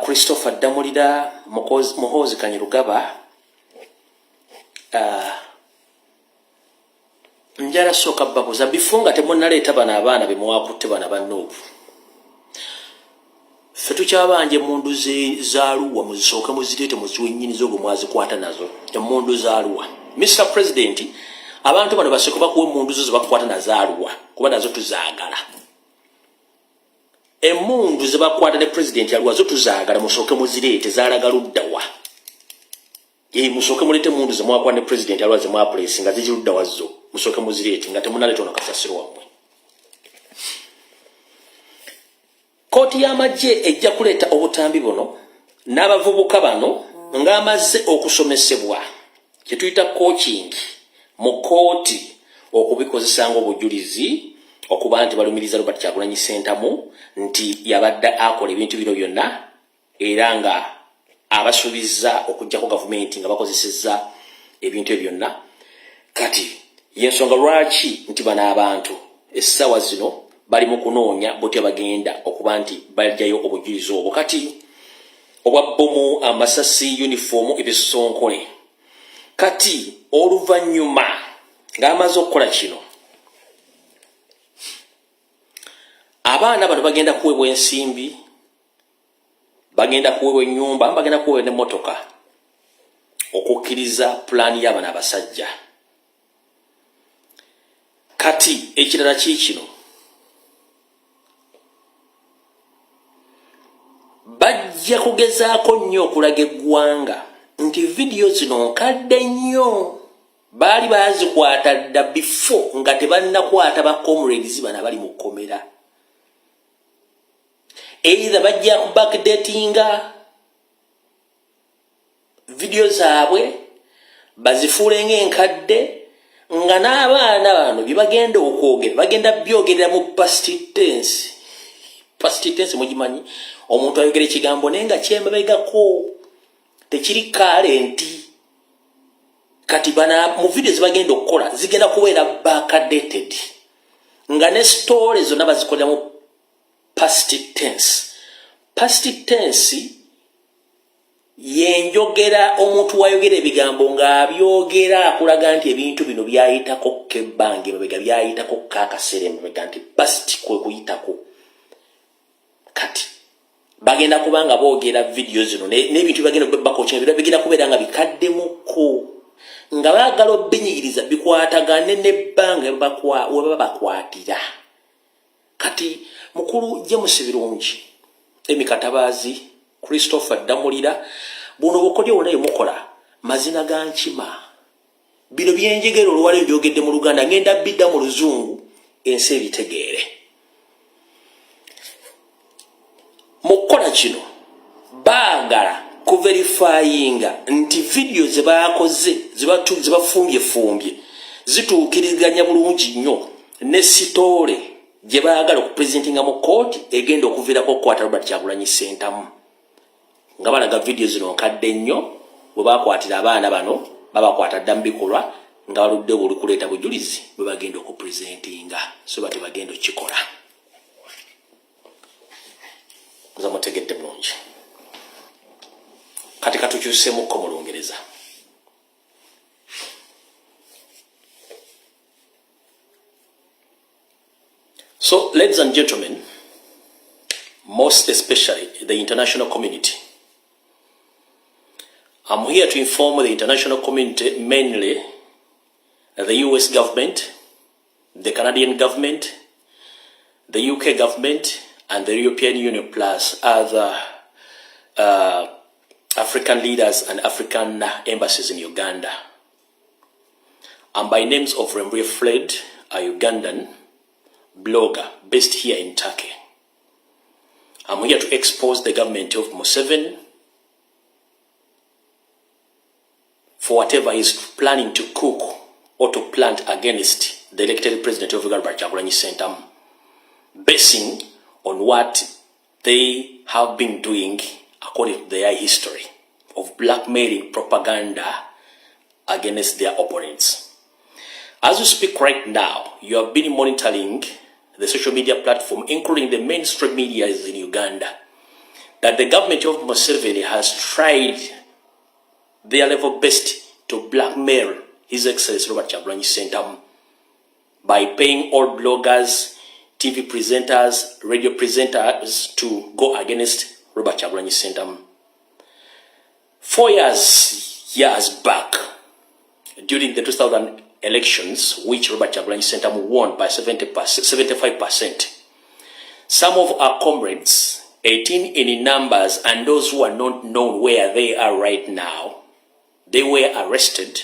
Speaker 1: Christopher Damulida Muhoozi Kanyirugaba njala soka babuza bifunga temunaleeta bana abaana bemuwakutte bana bannuubu ffe tukyabanje emundu zaaluwa muzisooke muziteete muziwennyiniza ogwe mwazikwata nazo emundu zaaluwa. Mr. President abantu bano baseko bakuwa emundu zo zebakukwata nazaaluwa kuba nazo tuzaagala. Emundu zebakwata ne president yaluwa zo tuzaagala musooke muzireete zaalaga luddawa. Musooke mulete emundu zemwakwata ne president yaluwa zemwapuleesi nga ziri luddawa zo musooke muzireete nga temunaleeta ono kasasiro wammwe. Kooti y'amagye ejja kuleeta obutambi buno n'abavubuka bano ng'amaze okusomesebwa kye tuyita coaching mu kooti okubikozesanga obujulizi okuba nti balumiriza Robert Kyagulanyi Ssentamu nti yabadde akola ebintu bino byonna era nga abasuubiza okujjako gavumenti nga bakozesezza ebintu ebyo byonna. Kati yensonga lwaki nti bano abantu essaawa zino bali mu kunoonya botya bagenda okuba nti bajjayo obujulizi obwo. Kati obwa bbomu amasasi uniform ebisosonkole kati oluvannyuma ng'amaze okukola kino abaana bano bagenda kuweebwa ensimbi bagenda kuweebwa ennyumba bagenda kuweebwa n'emmotoka okukkiriza pulaani y'abana abasajja. Kati ekirala kiikino bajja kugezaako nnyo okulaga eggwanga nti vidiyo zino nkadde nnyo baali bazikwata dda before nga tebannakwata ba comrades bano abali mu kkomera. Either bajja ku backdatinga vidiyo zaabwe bazifuule ng'enkadde nga n'abaana bano bye bagenda okwogera bagenda byogerera mu past tense. Past tense mugimanyi omuntu ayogera ekigambo naye nga kyemabegako tekiri kalenti. Kati bana mu video zibagenda okukola zigenda kubeera backdated nga ne stories zonna bazikolera mu past tense. Past tense yenjogera omuntu wayogera ebigambo ng'abyogera akulaga nti ebintu bino byayitako kebbanga emabega byayitako kaakaseera emabega nti past kwe kuyitako. Kati bagenda kubanga boogera video zino n'ebintu bagenda bakokinga bigenda kubeera nga bikaddemuko nga baagala obbinyigiriza bikwatagane n'ebbanga we baba bakwatira. Kati mukulu James Birungi Emi Katabazi Christopher Damulira buno bukodyo wona yemukola mazina ga nkima bino byenjegero olwali byogedde mu Luganda ngenda bidda mu Luzungu ensi ebitegeere. verifyinga nti video ze baakoze ze bafumbye zituukiriziganya bulungi nnyo ne sitole gye baagala okupresentinga mu kooti egenda okuviirako okukwata Robert Kyagulanyi Ssentamu nga balaga video zino nkadde nnyo bwe baakwatira abaana bano babakwata dda mu bikolwa nga baludde buli kuleeta bujulizi bwe bagenda okupresentinga so bati bagenda okikola nza mutegedde bulungi kati katukyuseemukko mu Lungereza. So, ladies and gentlemen, most especially the international community, I'm here to inform the international community, mainly the US government, the Canadian government, the UK government, and the European Union, plus other African leaders and African embassies in Uganda. I'm by names of Lumbuye Fred, a Ugandan blogger based here in Turkey. I'm here to expose the government of Museveni for whatever he's planning to cook or to plant against the elected president of Uganda, Kyagulanyi Ssentamu, basing on what they have been doing according to their history of blackmailing propaganda against their opponents. As we speak right now, you have been monitoring the social media platform, including the mainstream media in Uganda, that the government of Museveni has tried their level best to blackmail His Excellency Robert Kyagulanyi Ssentamu by paying all bloggers, TV presenters, radio presenters to go against Robert Kyagulanyi Ssentamu. 4 years back, during the 2000 elections, which Robert Kyagulanyi Ssentamu won by 75%, some of our comrades, 18 in numbers, and those who are not known where they are right now, they were arrested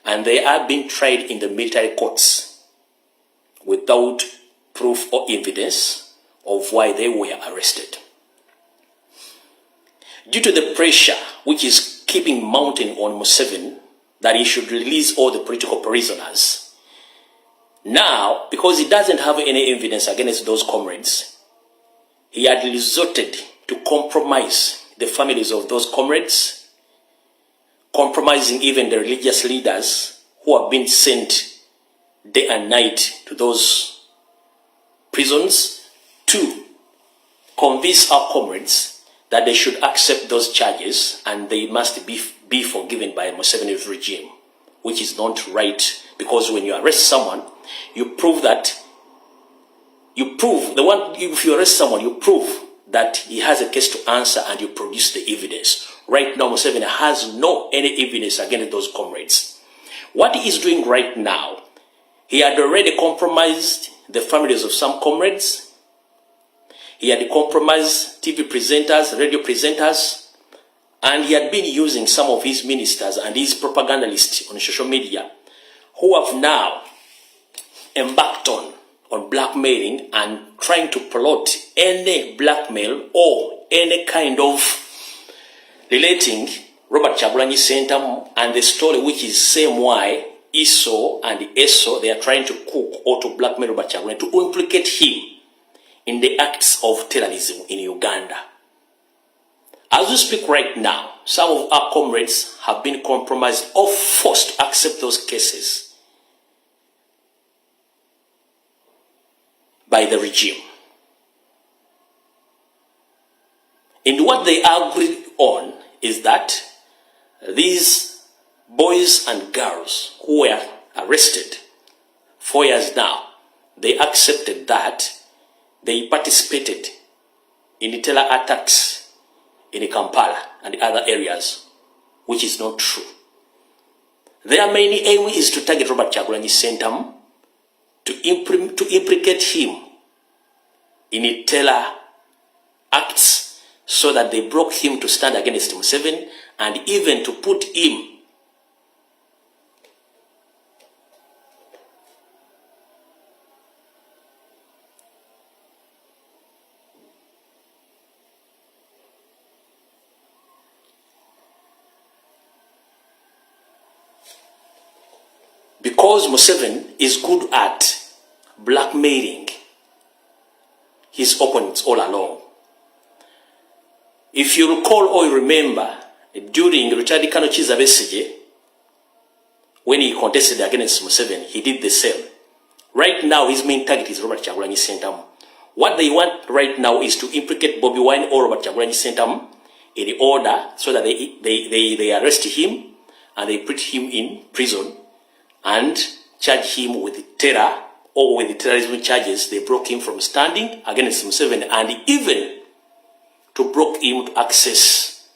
Speaker 1: and they are being tried in the military courts without proof or evidence of why they were arrested. Due to the pressure which is keeping mounting on Museveni that he should release all the political prisoners, now, because he doesn't have any evidence against those comrades, he had resorted to compromise the families of those comrades, compromising even the religious leaders who have been sent day and night to those prisons to convince our comrades that they should accept those charges and they must be forgiven by Museveni's regime, which is not right, because when you arrest someone, you prove that, if you arrest someone, you prove that he has a case to answer and you produce the evidence. Right now, Museveni has no any evidence against those comrades. What he is doing right now, he had already compromised the families of some comrades. He had compromised TV presenters, radio presenters, and he had been using some of his ministers and his propagandists on social media who have now embarked on blackmailing and trying to promote any blackmail or any kind of relating Robert Kyagulanyi Ssentamu and the story which is same why ISO and ESO, they are trying to cook or to blackmail Robert Kyagulanyi to implicate him in the acts of terrorism in Uganda. As we speak right now, some of our comrades have been compromised or forced to accept those cases by the regime. And what they agreed on is that these boys and girls who were arrested 4 years now, they accepted that they participated in the terror attacks in Kampala and other areas, which is not true. Their main aim is to target Robert Kyagulanyi Ssentamu, to implicate him in terror acts so that they broke him to stand against Museveni and even to put him because Museveni is good at blackmailing his opponents all along. If you recall or you remember, during Richard Kano Chiza Besigye, when he contested against Museveni, he did the same. Right now, his main target is Robert Kyagulanyi Ssentamu. What they want right now is to implicate Bobi Wine or Robert Kyagulanyi Ssentamu in order so that they arrest him and they put him in prison and charge him with terror or with the terrorism charges. They broke him from standing against Museveni and even to block him to access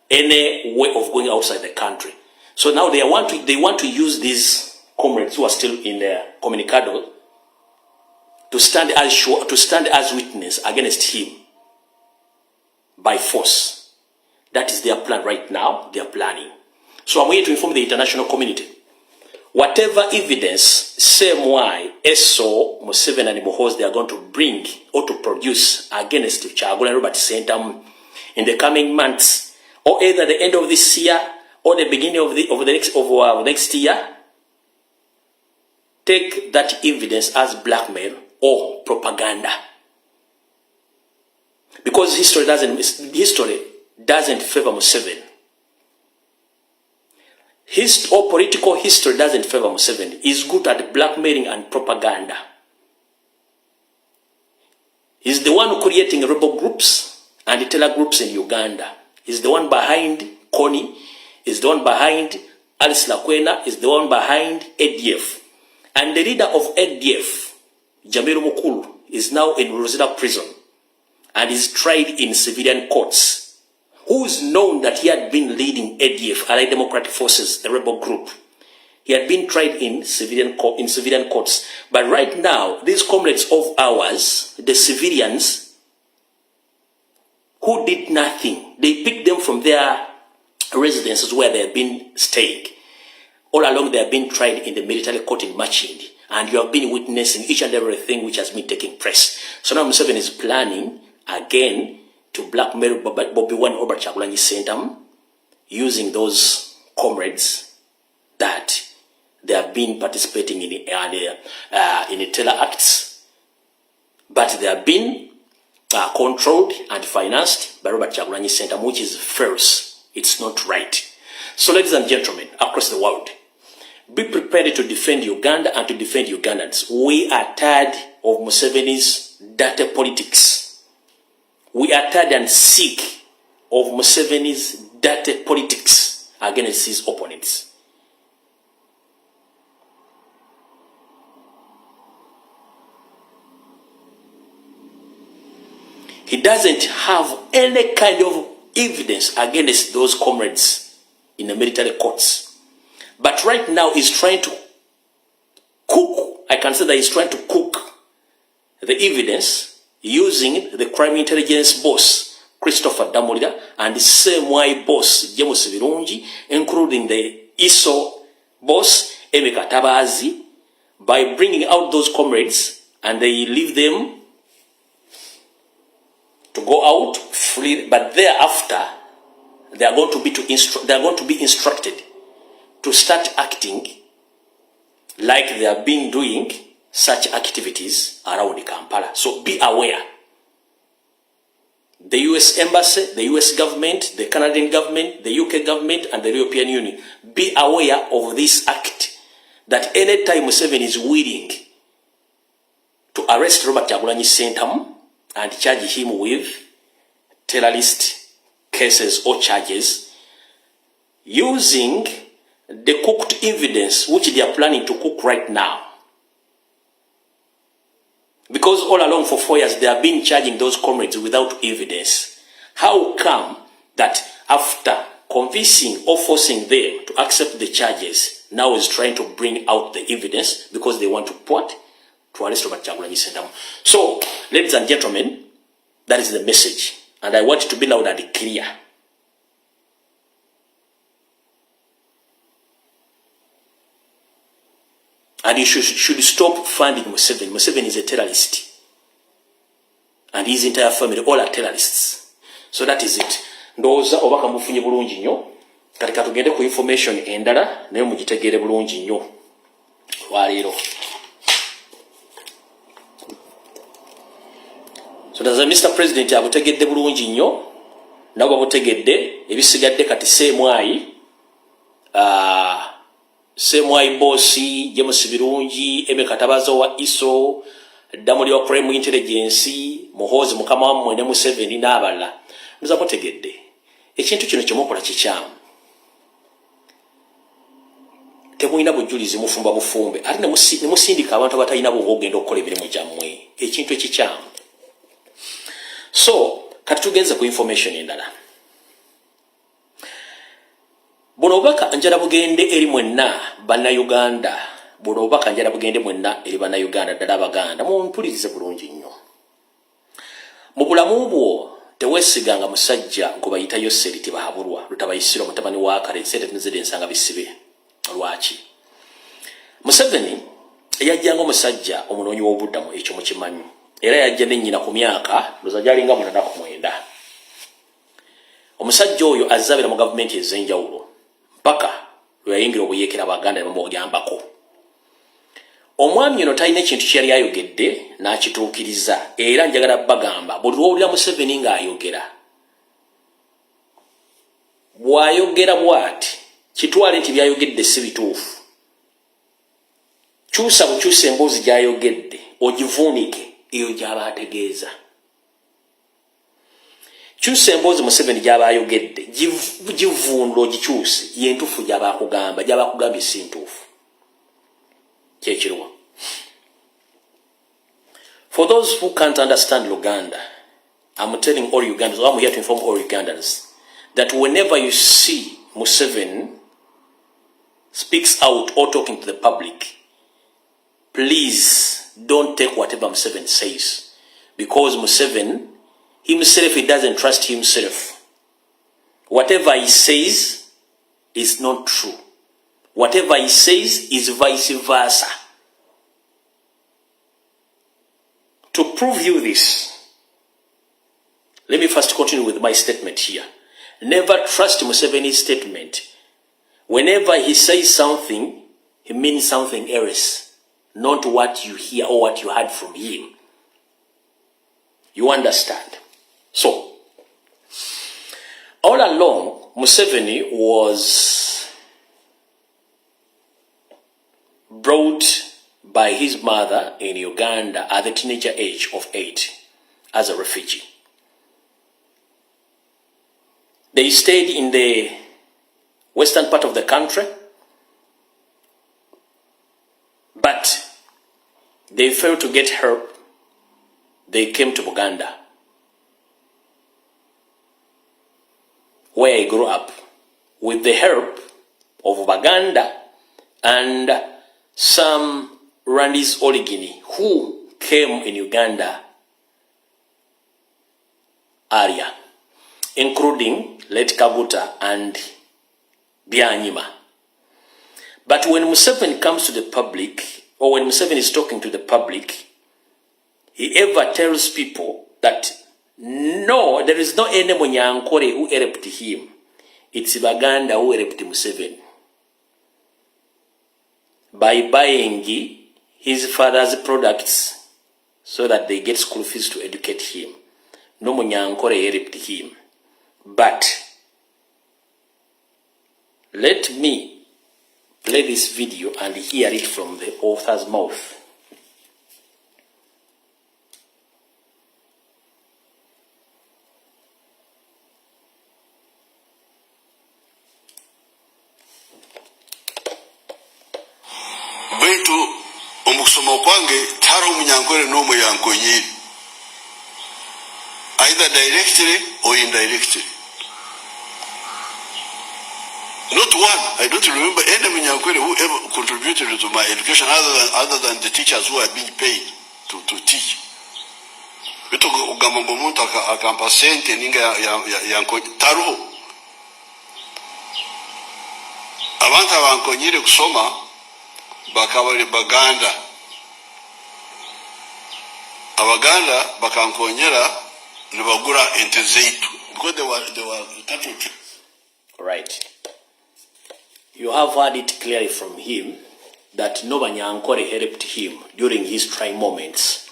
Speaker 1: any way of going outside the country. So now they want to use these comrades who are still in the Communicado to stand as witness against him by force. That is their plan right now. They are planning. So I'm here to inform the international community. Whatever evidence, same why ESO, Museveni and Muhoozi they are going to bring or to produce against Kyagulanyi Robert Ssentamu in the coming months, or either the end of this year or the beginning of the next year, take that evidence as blackmail or propaganda. Because history doesn't favor Museveni. Or political history doesn't favor Museveni. He's good at blackmailing and propaganda. He's the one creating rebel groups and terror groups in Uganda. He's the one behind Kony. He's the one behind Alice Lakwena. He's the one behind ADF. And the leader of ADF, Jamiru Mukulu, is now in Rosetta prison and is tried in civilian courts. Who is known that he had been leading ADF, Allied Democratic Forces, a rebel group. He had been tried in civilian courts. But right now, these comrades of ours, the civilians, who did nothing, they picked them from their residences where they have been staying. All along, they have been tried in the military court in Machindi. And you have been witnessing each and everything which has been taking place. So now Museveni is planning again to blackmail Bobi Wine Robert Kyagulanyi Ssentamu using those comrades that they have been participating in terror acts, but they have been controlled and financed by Robert Kyagulanyi Ssentamu, which is false. It's not right. So, ladies and gentlemen, across the world, be prepared to defend Uganda and to defend Ugandans. We are tired of Museveni's dirty politics. We are tired and sick of Museveni's dirty politics against his opponents. He doesn't have any kind of evidence against those comrades in the military courts. But right now he's trying to cook, I can say that he's trying to cook the evidence using the crime intelligence boss, Christopher Damulira, and the same way boss, James Birungi, including the ISO boss, Emeka Tabazi, by bringing out those comrades and they leave them to go out free, but thereafter they are going to be instructed to start acting like they have been doing such activities around Kampala. So be aware. The US Embassy, the US government, the Canadian government, the UK government, and the European Union, be aware of this act, that any time Museveni is willing to arrest Robert Kyagulanyi Ssentamu and charge him with terrorist cases or charges, using the cooked evidence which they are planning to cook right now. Because all along for 4 years they have been charging those comrades without evidence. How come that after convincing or forcing them to accept the charges, now is trying to bring out the evidence because they want to arrest Robert Kyagulanyi Ssentamu? So, ladies and gentlemen, that is the message. And I want it to be loud and clear. And you should stop funding Museveni. Museveni is a terrorist. And his entire family, all are terrorists. So that is it. Ndoza obaka mufunye bulungi nnyo. Kati katugende ku information endala naye mugitegere bulungi nnyo. waliro. So does Mr. President abutegedde bulungi nnyo nabo abutegedde ebisigadde kati semwai bossi James Birungi eme katabazo wa ISO damuli wa Crime Intelligence muhozi mukama wa mwene Museveni n'abala nza mutegedde ekintu kino kyomukola kikyamu temuyina bujulizi mufumba bufumbe ate ne musindika abantu abatalina bwogenda okukola emirimu gyammwe ekintu ekikyamu. So kati tugenze ku information endala. Buno obubaka njala bugende eri mwenna bannayuganda, buno obubaka njala bugende mwenna eri bannayuganda ddala Abaganda mumpulirize bulungi nnyo. Mu bulamu bwo teweesiganga musajja gwe bayitayo Seriti Bahabulwa lutabayisiro mutabani wa Kale sente nzede ensanga bisibe. Lwaki Museveni yajjanga omusajja omunoonyi w'obuddamu ekyo mukimanyi era yajja n'ennyina ku myaka luzajalinga 89. Omusajja oyo azabira mu gavumenti ez'enjawulo mpaka lwe yayingira obuyeekera Abaganda ne bamuyambako. Omwami ono talina ekintu kye yali ayogedde n'akituukiriza era njagala bagamba buli lw'owulira Museveni ng'ayogera bw'ayogera bw'ati kitwale nti byayogedde si bituufu. Kyusa bukyusa emboozi gy'ayogedde ogivuunike eyo gy'aba ategeeza. Kyusa emboozi Museveni gy'aba ayogedde givuunula ogikyuse yentuufu gy'aba akugamba gy'aba akugambye si ntuufu. Kyekiriwa. For those who can't understand Luganda, I'm telling all Ugandans, I'm here to inform all Ugandans that whenever you see Museveni speaks out or talking to the public, please don't take whatever Museveni says, because Museveni himself, he doesn't trust himself. Whatever he says is not true. Whatever he says is vice versa. To prove you this, let me first continue with my statement here. Never trust Museveni's statement. Whenever he says something, he means something else, not what you hear or what you heard from him. You understand? So, all along, Museveni was brought by his mother in Uganda at the teenager age of 8 as a refugee. They stayed in the western part of the country, but they failed to get help. They came to Uganda, where I grew up, with the help of Uganda and some Rwandese origin who came in Uganda area, including Late Kaguta and Byanyima. But when Museveni comes to the public, or when Museveni is talking to the public, he ever tells people that no, there is no any Munyankore who helped him. It's Baganda who helped Museveni by buying his father's products so that they get school fees to educate him. No Munyankore helped him. But let me play this video and hear it from the author's mouth.
Speaker 2: Baitu omukusoma kwange taro Munyankore no Muyankonyi, either directly or indirectly. Not one. I don't remember any Munyankore who ever contributed to my education other than the teachers who are being paid to teach. Bito ugamongo muntu akampa sente ninga ya taro. Abantu abankonyire kusoma bakabali Baganda. Abaganda bakankonyera nibagura ente zeitu because they were cattle.
Speaker 1: Right. You have heard it clearly from him that no Banyankore helped him during his trying moments.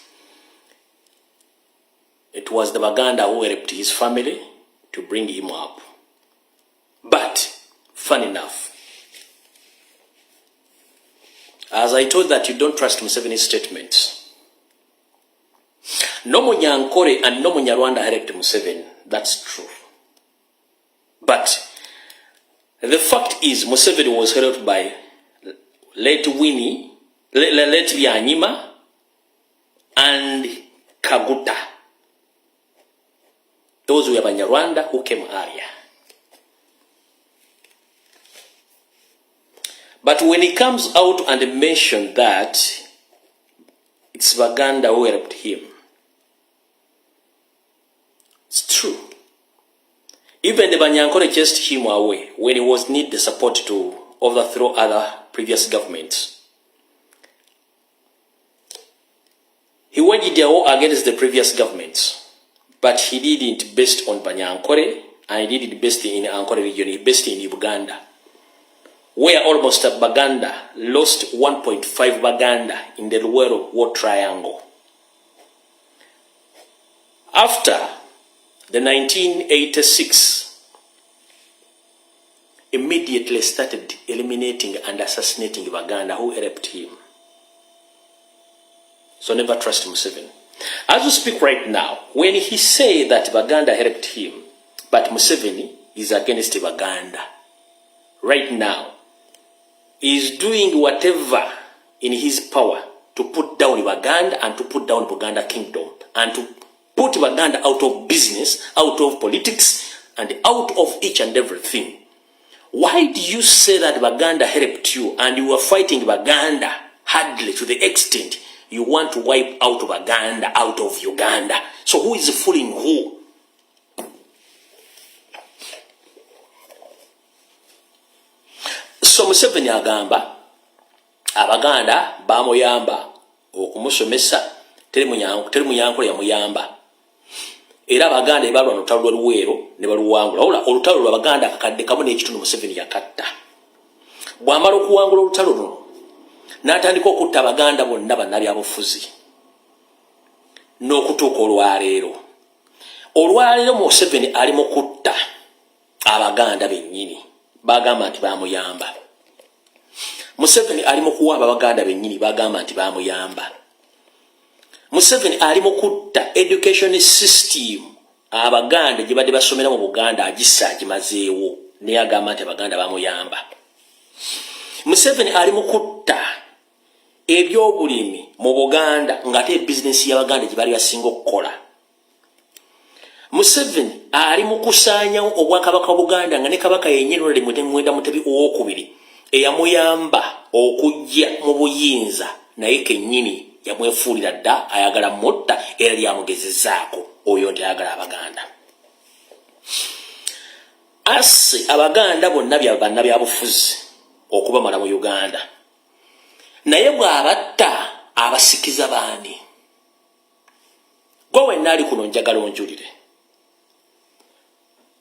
Speaker 1: It was the Baganda who helped his family to bring him up. But, fun enough, as I told that you don't trust Museveni's statements, no Munyankore and no Munyarwanda helped Museveni. That's true. But the fact is, Museveni was helped by late Winnie, late Byanyima, and Kaguta. Those were Banyarwanda who came earlier. But when he comes out and mentions that it's Baganda who helped him, it's true. Even the Banyankore chased him away when he was need the support to overthrow other previous governments. He waged a war against the previous governments, but he did it based on Banyankore, and he did it based in Ankore region, he based in Uganda, where almost Baganda lost 1.5 Baganda in the Luwero War Triangle. After the 1986, immediately started eliminating and assassinating Baganda who helped him. So never trust Museveni. As we speak right now, when he say that Baganda helped him, but Museveni is against Baganda, right now, he is doing whatever in his power to put down Baganda and to put down Buganda Kingdom and to put Baganda out of business, out of politics, and out of each and everything. Why do you say that Baganda helped you and you are fighting Baganda hardly to the extent you want to wipe out Baganda out of Uganda? So who is fooling who? So Museveni agamba Abaganda bamuyamba okumusomesa teri Munyankole yamuyamba. Era Abaganda ebalwa n'olutalo lw'Oluweero ne baluwangula. Wabula olutalo lw'Abaganda akakadde kamu n'ekitundu Museveni yakatta. Bw'amala okuwangula olutalo luno n'atandika okutta Abaganda bonna bannabyabufuzi n'okutuuka olwaleero. Olwaleero Museveni ali mu kutta Abaganda bennyini bagamba nti bamuyamba. Museveni ali mu kuwamba Abaganda bennyini bagamba nti bamuyamba. Museveni ali mu kutta education system Abaganda gye badde basomera mu Buganda agissa agimazeewo naye agamba nti Abaganda bamuyamba. Museveni ali mu kutta ebyobulimi mu Buganda ng'ate bizinesi y'Abaganda gye bali basinga okukola. Museveni ali mu kusaanyawo obwakabaka Buganda nga ne kabaka yennyini Mwenda Mutebi owookubiri eyamuyamba okujja mu buyinza naye kennyini yamwefuulira dda ayagala mutta era lyamugezezaako oyo nti ayagala Abaganda. Asse Abaganda bonna bannabyabufuzi okubamala mu Uganda. Naye bw'abatta abasikiza baani? Gwe wenna ali kuno njagala onjulire.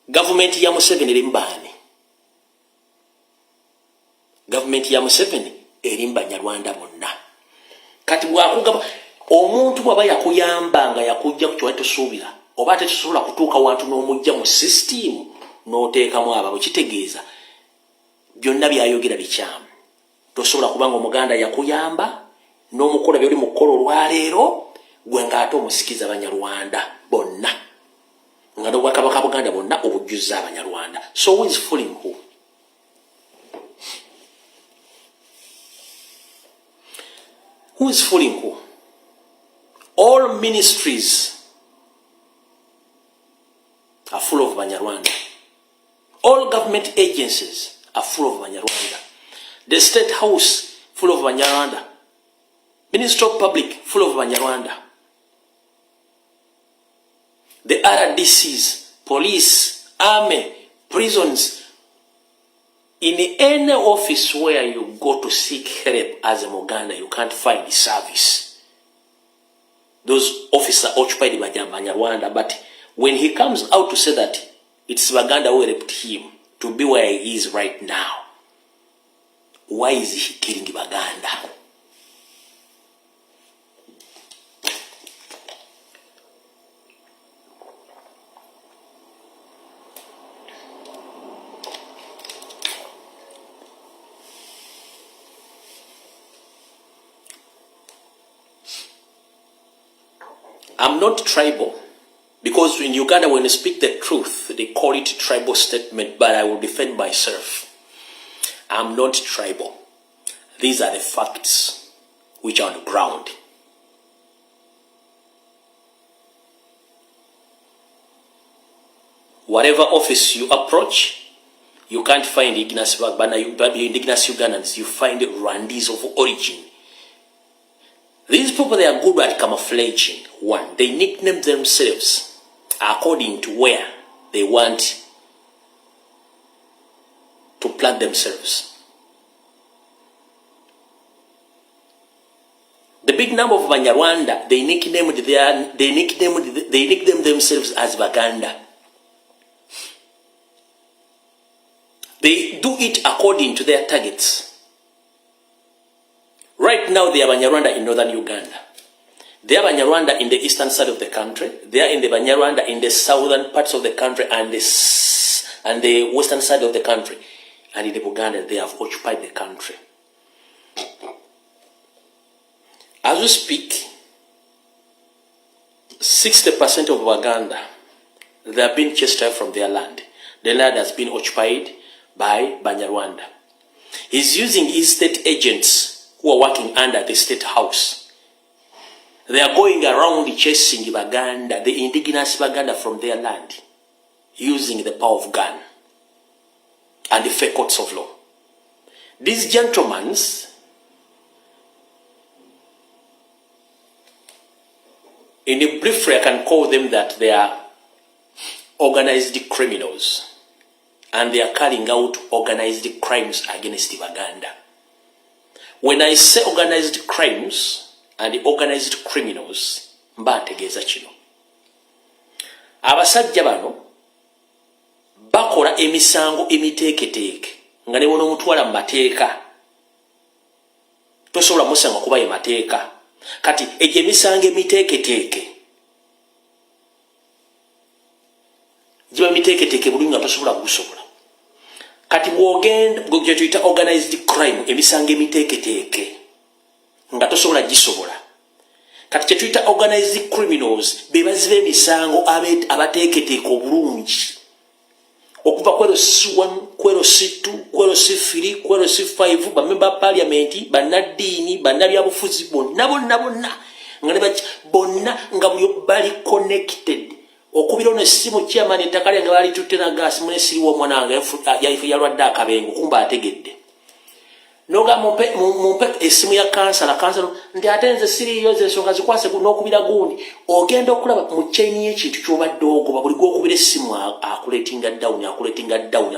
Speaker 1: Gavumenti ya Museveni eri baani? Gavumenti ya Museveni eri Banyarwanda bonna. Kati bw'akugamba omuntu bw'aba yakuyamba nga yakujja ku kyowali tosuubira oba ate tosobola kutuuka wantu n'omujja mu system n'oteekamu abo kitegeeza byonna byayogera bikyamu. Tosobola kubanga Omuganda yakuyamba n'omukola byoli mu kukola olwaleero gwe ng'ate omusikiza Banyarwanda bonna nga n'Obwakabaka Buganda bonna obujjuzza Abanyarwanda. So who is fooling who? Who is fooling who? All ministries are full of Banyarwanda. All government agencies are full of Banyarwanda. The State House full of Banyarwanda. Ministry of Public full of Banyarwanda. The RDCs, police, army, prisons. In any office where you go to seek help as a Muganda, you can't find the service. Those officers are occupied by Banyarwanda, but when he comes out to say that it's Baganda who helped him to be where he is right now, Why is he killing Baganda? I'm not tribal, because in Uganda when you speak the truth, they call it tribal statement, but I will defend myself. I'm not tribal. These are the facts which are on the ground. Whatever office you approach, you can't find indigenous Ugandans, you find Rwandese of origin. These people, they are good at camouflaging. One, they nickname themselves according to where they want to plant themselves. The big number of Banyarwanda, they nickname themselves as Baganda. They do it according to their targets. Right now, they are Banyarwanda in northern Uganda. They are Banyarwanda in the eastern side of the country. They are in the Banyarwanda in the southern parts of the country and the western side of the country. And in the Buganda, they have occupied the country. As we speak, 60% of Uganda, they have been chased out from their land. The land has been occupied by Banyarwanda. He's using his state agents who are working under the state house. They are going around chasing Baganda, the indigenous Baganda from their land, using the power of gun and the fake courts of law. These gentlemen, in a brief way, I can call them that they are organized criminals, and they are carrying out organized crimes against Baganda. When I say organized crimes and organized criminals, mbategeeza kino. Abasajja bano bakola emisango emiteeketeeke nga ne bwono omutwala mu mateeka tosobola musanga kuba ye mateeka. Kati egyo emisango emiteeketeeke giba emiteeketeeke bulungi nga tosobola gusobola. Kati bwogenda gye tuyita organized crime, emisango emiteeketeeke nga tosobola gisobola. Kati kye tuyita organized criminals be baziba emisango abateeketeeke obulungi okuva kwero C1, kwero C2, kwero C3, kwero C5, bamemba parliament, bannaddiini, bannabyabufuzi bonna nga buli bali connected. Okubira ono essimu chairman ettaka lyange bali tutte na gas mune siriwo omwana wange yalwadde akabengo kumba ategedde. Noga mumpe essimu ya kansala nti ate nze siriyo zensonga zikwase n'okubira gundi. Ogenda okulaba mu chain y'ekintu ky'obadde ogoba buli gw'okubira essimu akuletinga down.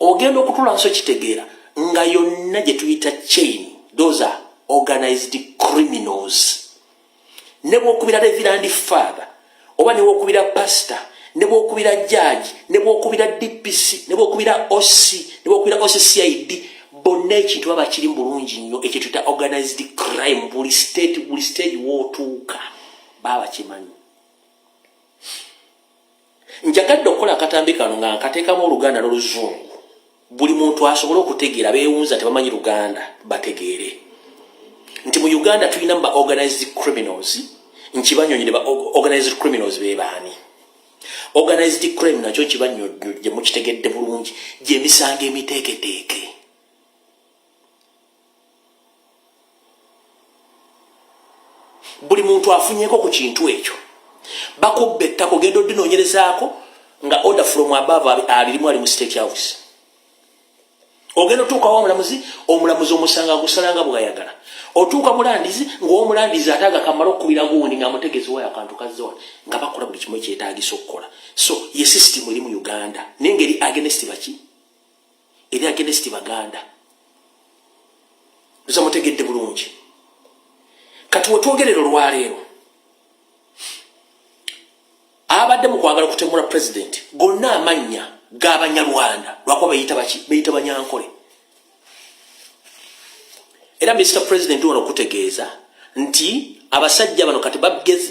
Speaker 1: Ogenda okutula nso kitegeera nga yonna gye tuyita chain. Those are organized criminals. Ne bw'okubira reverend father, oba ne bw'okubira pastor, ne bw'okubira judge, ne bw'okubira DPC, ne bw'okubira OC, ne bw'okubira OCCID, bonna ekintu baba kiri mu bulungi nnyo ekyo tuyita organized crime. Buli stage w'otuuka baba kimanyi. Njagadde okukola akatambi kano nga nkateekamu Oluganda n'Oluzungu, buli muntu asobole okutegeera beewunza tebamanyi Luganda bategeere nti mu Uganda tulina ba organized criminals. Nkibanyonyere ba organized criminals be baani. Organized crime nakyo kibanyonyere mukitegedde bulungi gye misango emiteeketeeke. Buli muntu afunyeko ku kintu ekyo bakubba ettako genda oddinoonyerezaako nga order from above alirimu ali mu state house. Ogenda otuukawo omulamuzi omusanga agusalanga bw'ayagala. Otuuka mulandizi ng'omulandizi ataga kamala okubira gundi nga mutegezi wayo akantu kazzola nga bakola buli kimu ekyetaagisa okukola. So ye system eri mu Uganda n'engeri against baki eri against Baganda. Nza mutegedde bulungi. Kati wetwogerera olwaleero abadde mu kwagala kutemula president gonna amannya g'Abanyarwanda lwakuba bayita Banyankole. Era Mr. President wano kutegeeza nti abasajja bano kati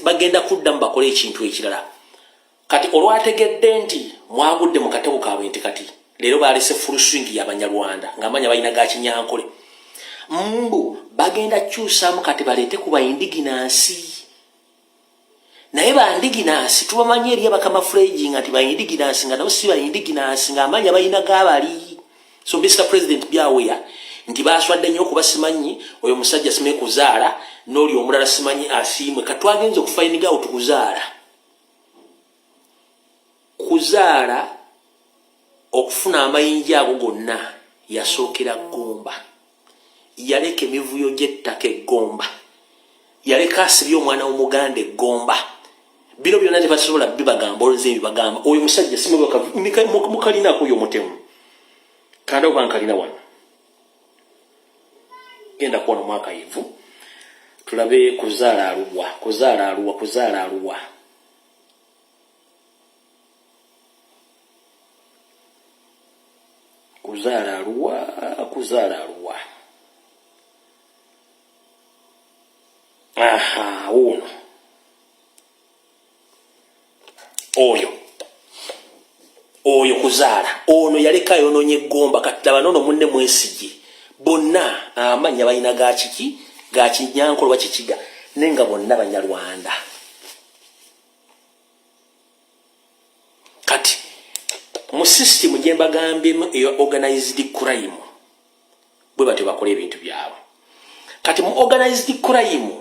Speaker 1: bagenda kudda mbakole ekintu ekirala. Kati olwategedde nti mwagudde mu katebo kaabwe nti kati leero baalese full swing y'Abanyarwanda ng'amanya balina ga Kinyankole. Mbu bagenda kyusaamu kati baleete ku bayindiginansi. Naye bayindiginansi tubamanyi eri abakama fledging nti bayindiginansi nga nabo si bayindiginansi ng'amanya balina gaabali. So Mr. President byaweya nti baaswadde nnyo okuba simanyi oyo musajja sime kuzaala n'oli omulala simanyi asiimwe katwagenze okufayiniga out kuzaala okufuna amayinja ago gonna yasookera Gomba. Yaleka emivuyo gy'ettaka Gomba. Yaleka asibye omwana w'Omuganda Gomba. Bino byonna tebasobola bibagamba olw'enze bibagamba oyo musajja simuka mukalinaako oyo omutemu kandi oba nkalina wano genda kuwona omwaka ivu tulabe kuzaala aluwa aha uno oyo kuzaala ono yaleka yonoonye Gomba kati laba nono munne Mwesigye bonna amanya balina ga kiki ga Kinyankole Kikiga nenga bonna Banyarwanda. Kati mu system gye mbagambye eyo organized crime bwe bate bakola ebintu byabwe. Kati mu organized crime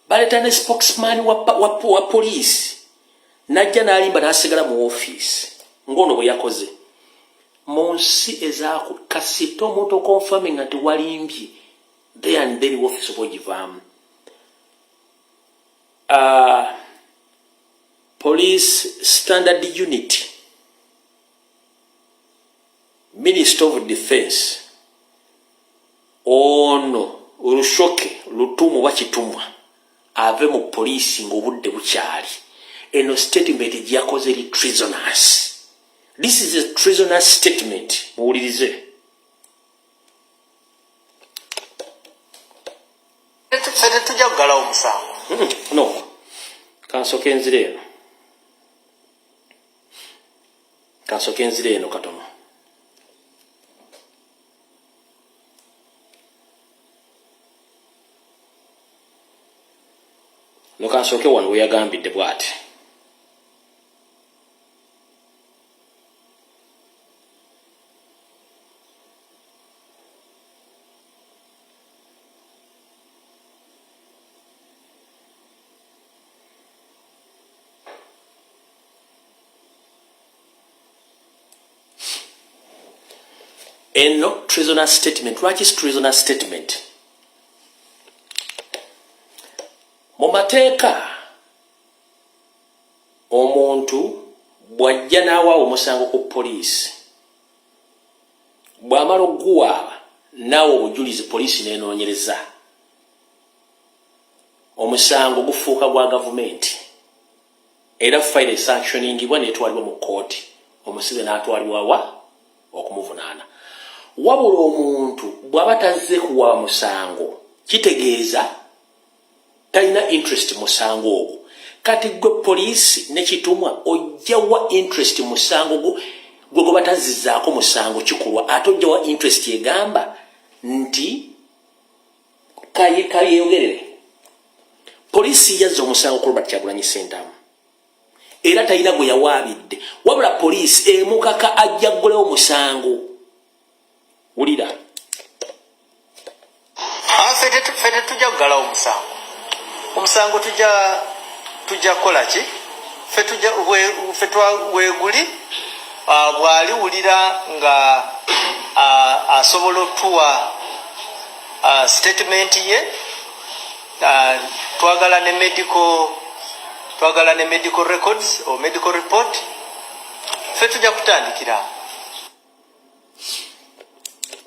Speaker 1: baleta ne spokesman wa police najja n'alimba n'asigala mu office ngono bwe yakoze monsi ezaako kasito moto confirming nti walimbye there and then office obogivaamu police standard unit Minister of Defense ono Lushoke Lutumu Wakitumwa ave mu police ng'obudde bukyali eno statement gyakoze eri treasonous. This is a treasonous statement. Muwulirize.
Speaker 2: Fete tujja kugala omusango.
Speaker 1: No. Kansoke enzire eno katono. No kansoke wano we yagambidde bw'ati. Eno treasonous statement. What is treasonous statement? Mumateeka omuntu bwajja n'awa omusango ku police bw'amala okuguwaaba n'awa obujulizi police n'enoonyereza omusango gufuuka gwa gavumenti era fayiro esanctioningibwa n'etwalibwa mu kkooti omusibe n'atwalibwa wa okumuvunaana. Wabula omuntu bw'aba tazze kuwa musango kitegeeza talina interest musango ogwo. Kati gwe police n'ekitumwa ojjawa interest musango gwe batazizzaako musango kikulwa ate ojjawa interest egamba nti kayeyogerere police yazza omusango ku Robert Kyagulanyi Ssentamu era talina gwe yawaabidde wabula police emukaka ajja ggolewo musango. Wulira
Speaker 2: fete tujja kugala omusango tujja kukola ki weeguli bw'ali wulira nga asobola otuwa statement ye twagala ne medical records or medical report fe tujja kutandikira.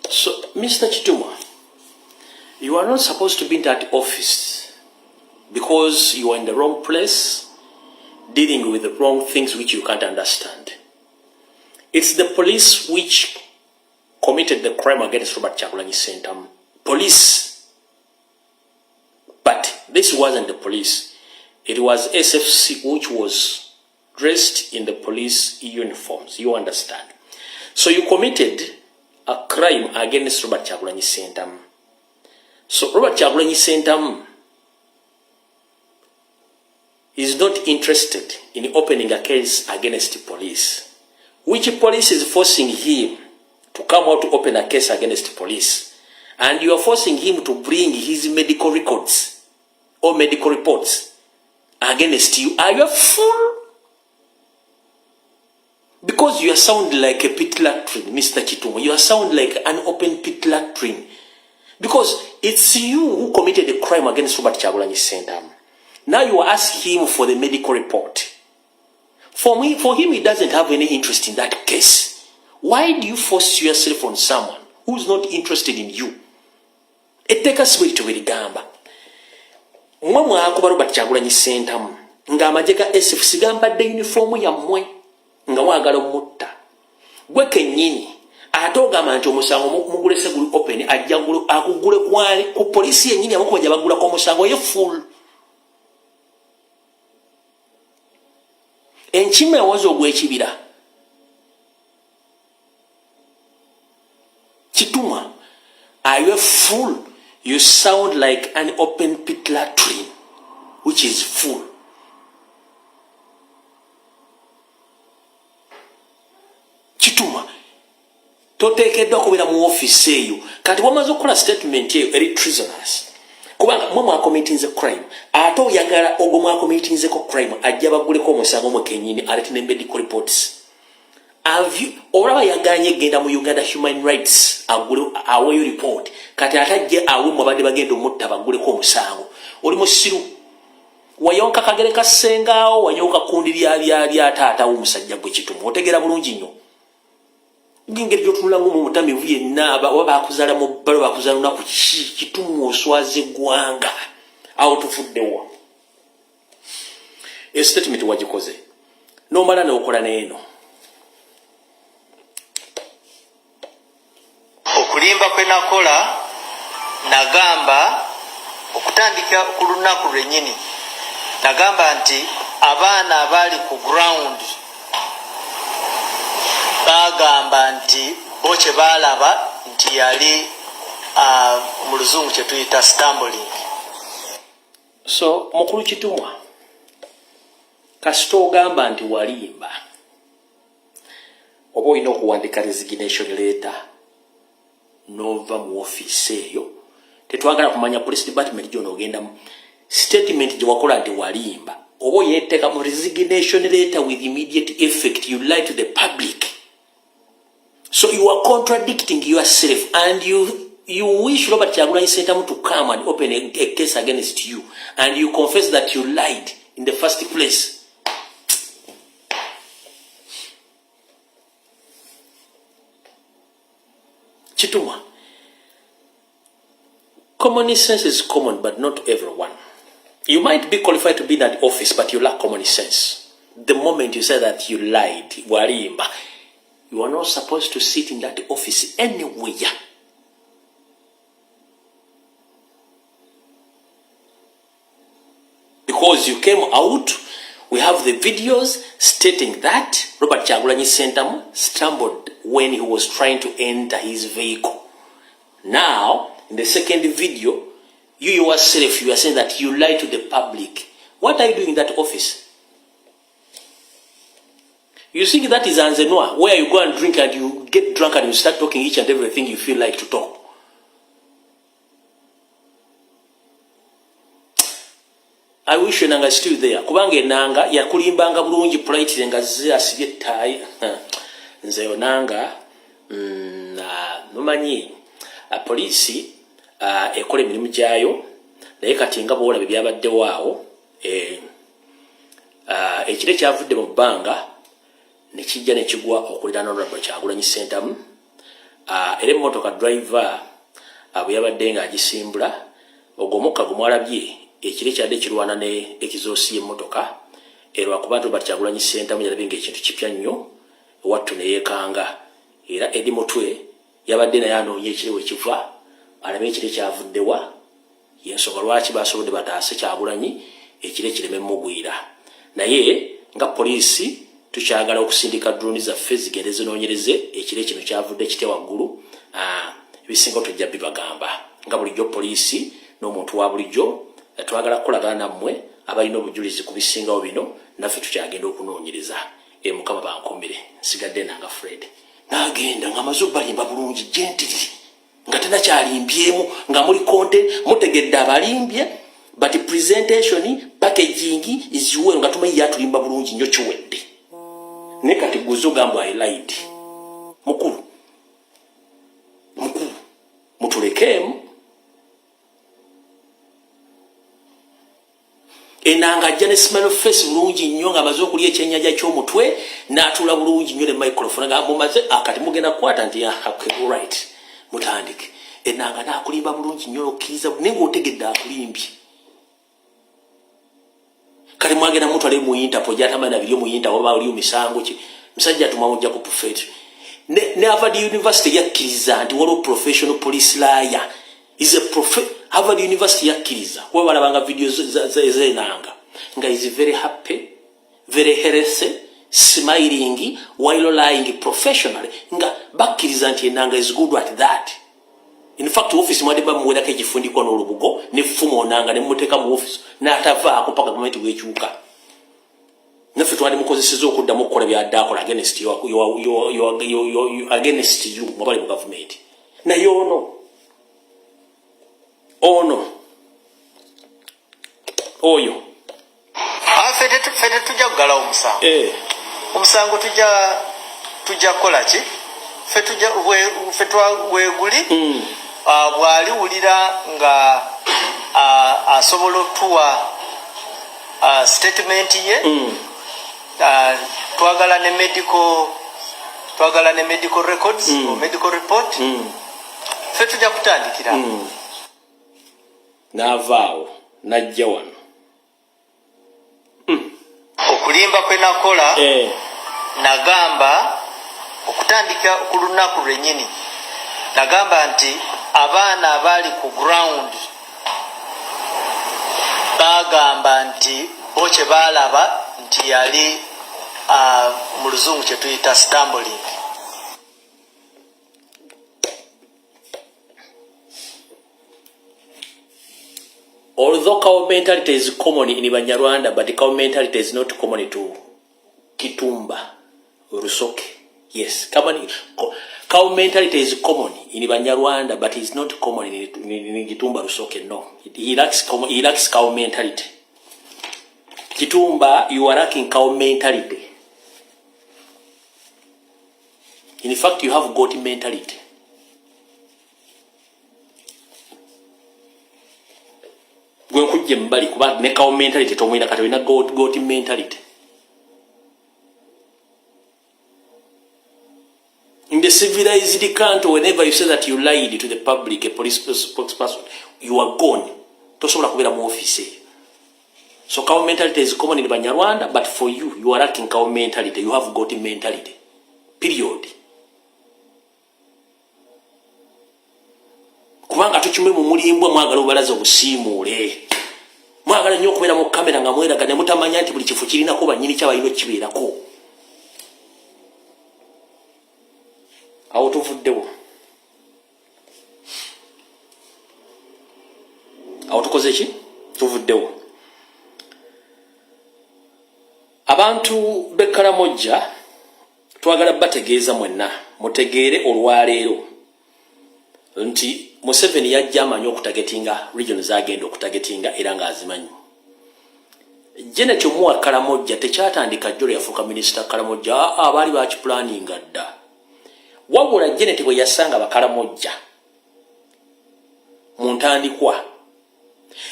Speaker 1: So, Mr. Chitumwa, you are not supposed to be in that office because you are in the wrong place, dealing with the wrong things which you can't understand. It's the police which committed the crime against Robert Kyagulanyi Ssentamu. Police This wasn't the police. It was SFC which was dressed in the police uniforms. You understand? So you committed a crime against Robert Kyagulanyi Ssentamu. So Robert Kyagulanyi Ssentamu is not interested in opening a case against the police. Which police is forcing him to come out to open a case against police? And you are forcing him to bring his medical records or medical reports against you. Are you a fool? Because you sound like a pit latrine, Mr. Chitumo. You sound like an open pit latrine. Because it's you who committed a crime against Robert Kyagulanyi Ssentamu. Now you ask him for the medical report. For him, he doesn't have any interest in that case. Why do you force yourself on someone who's not interested in you? Eteka sibwito birigamba. Mwa akuba Robert Kyagulanyi Ssentamu nga amajeka SFC gamba de uniform ya mwe nga wagala mutta. Gwe kennyini atogama nti omusango mugulese guli open ajjangulu akugule kwali ku police yennyini amukoja bagula ko musango ye full. Enchime wazo gwekibira. Chituma, are you a fool? You sound like an open pit latrine, which is full. Chituma, toteekeddwa kubeera mu office eyo. Kati wamaze okukola statement eyo eri treasonous. Kubanga mwe mwakomitinze crime. Ate oyagala ogwo mwakomitinzeko crime ajja baguleko omusango mu kennyini alete ne medical reports. Olaba yaganye genda mu Uganda Human Rights aweyo report. Kati atajje awe mwabadde bagenda omutta baguleko omusango. Oli musiru. Wayonka kagere kasengaawo wanyooka kundi lya taata w'omusajja gwe Kitumu. Otegera bulungi nnyo. Ngingeri gy'otunula ng'omu mutamivu yenna oba baakuzala mu bbalo baakuzala lunaku Kitumu oswaze eggwanga. Awo tufuddewa. Statement wagikoze. N'omala n'okola n'eno.
Speaker 6: Okulimba kwe nakola nagamba okutandika ku lunaku lwennyini nagamba nti abaana abali ku ground bagamba nti bo kye baalaba nti yali mu luzungu kye tuyita stumbling.
Speaker 1: So mukulu Kitumwa kasita ogamba nti walimba oba olina okuwandika resignation letter nova mu office eyo tetwagala kumanya police department gyo n'ogendamu statement gye wakola nti walimba oba yeteeka mu resignation letter with immediate effect. You lie to the public. So you are contradicting yourself and you wish Robert Kyagulanyi Ssentamu to come and open a case against you and you confess that you lied in the first place. Chituma, common sense is common, but not everyone. You might be qualified to be in that office, but you lack common sense. The moment you say that you lied, warimba, you are not supposed to sit in that office anywhere. Because you came out, we have the videos stating that Robert Kyagulanyi Ssentamu stumbled when he was trying to enter his vehicle. Now, in the second video, you yourself, you are saying that you lied to the public. What are you doing in that office? You think that is Anzenwa, where you go and drink and you get drunk and you start talking each and everything you feel like to talk. I wish you nanga still there. Kubange nanga ya kulimbanga bulungi polite nga asibye tai. Nze yonanga numanyi polisi ekole emirimu gyayo naye kati nga boolaba byabadde waawo ekire kyavudde mu bbanga ne kijja ne kigwa okuliraana Robert Kyagulanyi Ssentamu era emmotoka driver bwe yabadde nga agisimbula ogwo omukka gumwalabye ekire kyadde kirwana ne ekizoosi y'emmotoka era lwakuba Robert Kyagulanyi Ssentamu yalabye ng'ekintu kipya nnyo wattu ne yeekanga era edi mutwe yabadde naye anoonya ekire we kiva alabe ekire kyavuddewa yensonga lwaki basobodde bataase Kyagulanyi ekire kireme mugwira naye nga poliisi tukyagala okusindika drone zaffe zigende zinoonyereze ekire kino kyavudde kite waggulu ebisinga tujja bibagamba nga bulijjo poliisi n'omuntu wa bulijjo twagala kukolagana nammwe abalina obujulizi ku bisingawo bino naffe tukyagenda okunoonyereza mukama bankomere nsigadde nanga Fred n'agenda nga amaze balimba bulungi gentili nga tenakyalimbyemu nga muli konte mutegedde abalimbye but presentation packaging is well nga tumanyi yatulimba bulungi nnyo kiwedde ne kati guzo gamba highlight mukulu mutulekemu enanga jane smell face bulungi nnyo nga amaze okulya ekyennyanja ky'omutwe n'atula bulungi nnyo ne microphone nga mumaze akati mugenda kukwata nti right mutandike enanga n'akulimba bulungi nnyo okkiriza naye ng'otegedde akulimbye kale mwagenda muntu ali mu interpol gyatamanyi biri mu interpol oba oli misango ki musajja tumamujja ku prophet ne Harvard University yakkiriza nti waliwo professional police lawyer is a Harvard University yakkiriza kuba balabanga video z'enanga nga is very happy very healthy smiling while lying professionally nga bakkiriza nti enanga is good at that. In fact office mwade bamuwera ke jifundikwa n'olubugo ne fumo nanga ne muteka mu office n'atava akupaka gavumenti bwekyuka naffe twali mukozeseza okuddamu okukola byaddakola against you against you mubali mu gavumenti naye ono oyo
Speaker 6: fete tujja kugala omusango omusango tujja kukola ki fe weguli bwaliwulira nga asobola otuwa statement ye twagala ne medical records or medical report fe tujja kutandikira
Speaker 1: n'avaawo najja wano
Speaker 6: okulimba kwe nakola nagamba okutandika ku lunaku lwennyini nagamba nti abaana abali ku ground bagamba nti bo kye baalaba nti yali mu luzungu kye tuyita stumbling.
Speaker 1: Although cow mentality is common in Banyarwanda, but the cow mentality is not common to Kitumba, Rusoke. Yes, cow mentality is common in Banyarwanda, but it's not common in Kitumba, Rusoke. No, he lacks cow mentality. Kitumba, you are lacking cow mentality. In fact, you have goat mentality. Gwen kujje mbali kuba ne cow mentality tomwina kati wina goat mentality. In the civilized country, whenever you say that you lied to the public, a police spokesperson, you are gone. Tosobola kubera mu office. So cow mentality is common in Banyarwanda, but for you, you are lacking cow mentality. You have goat mentality. Period. Kubanga tuchumwe mu mulimbwa mwagala obalaza obusiimuule. Mwagala nnyo okubeera mu kamera nga mweraga ne mutamanya nti buli kifo kirinako bannyini kyabalina kibeerako. Awo tuvuddewo. Awo tukoze ki? Tuvuddewo. Abantu b'Ekkalamojja twagala bategeeza mwenna mutegeere olwaleero nti Museveni yajja amanyi okutagetinga region zagenda okutagetinga era ng'azimanyi. Janet omuwa Kkalamojja tekyatandika jjolo yafuuka minisita Kkalamojja abaali bakipulaninga dda. Wabula Janet bwe yasanga Bakkalamojja mu ntandikwa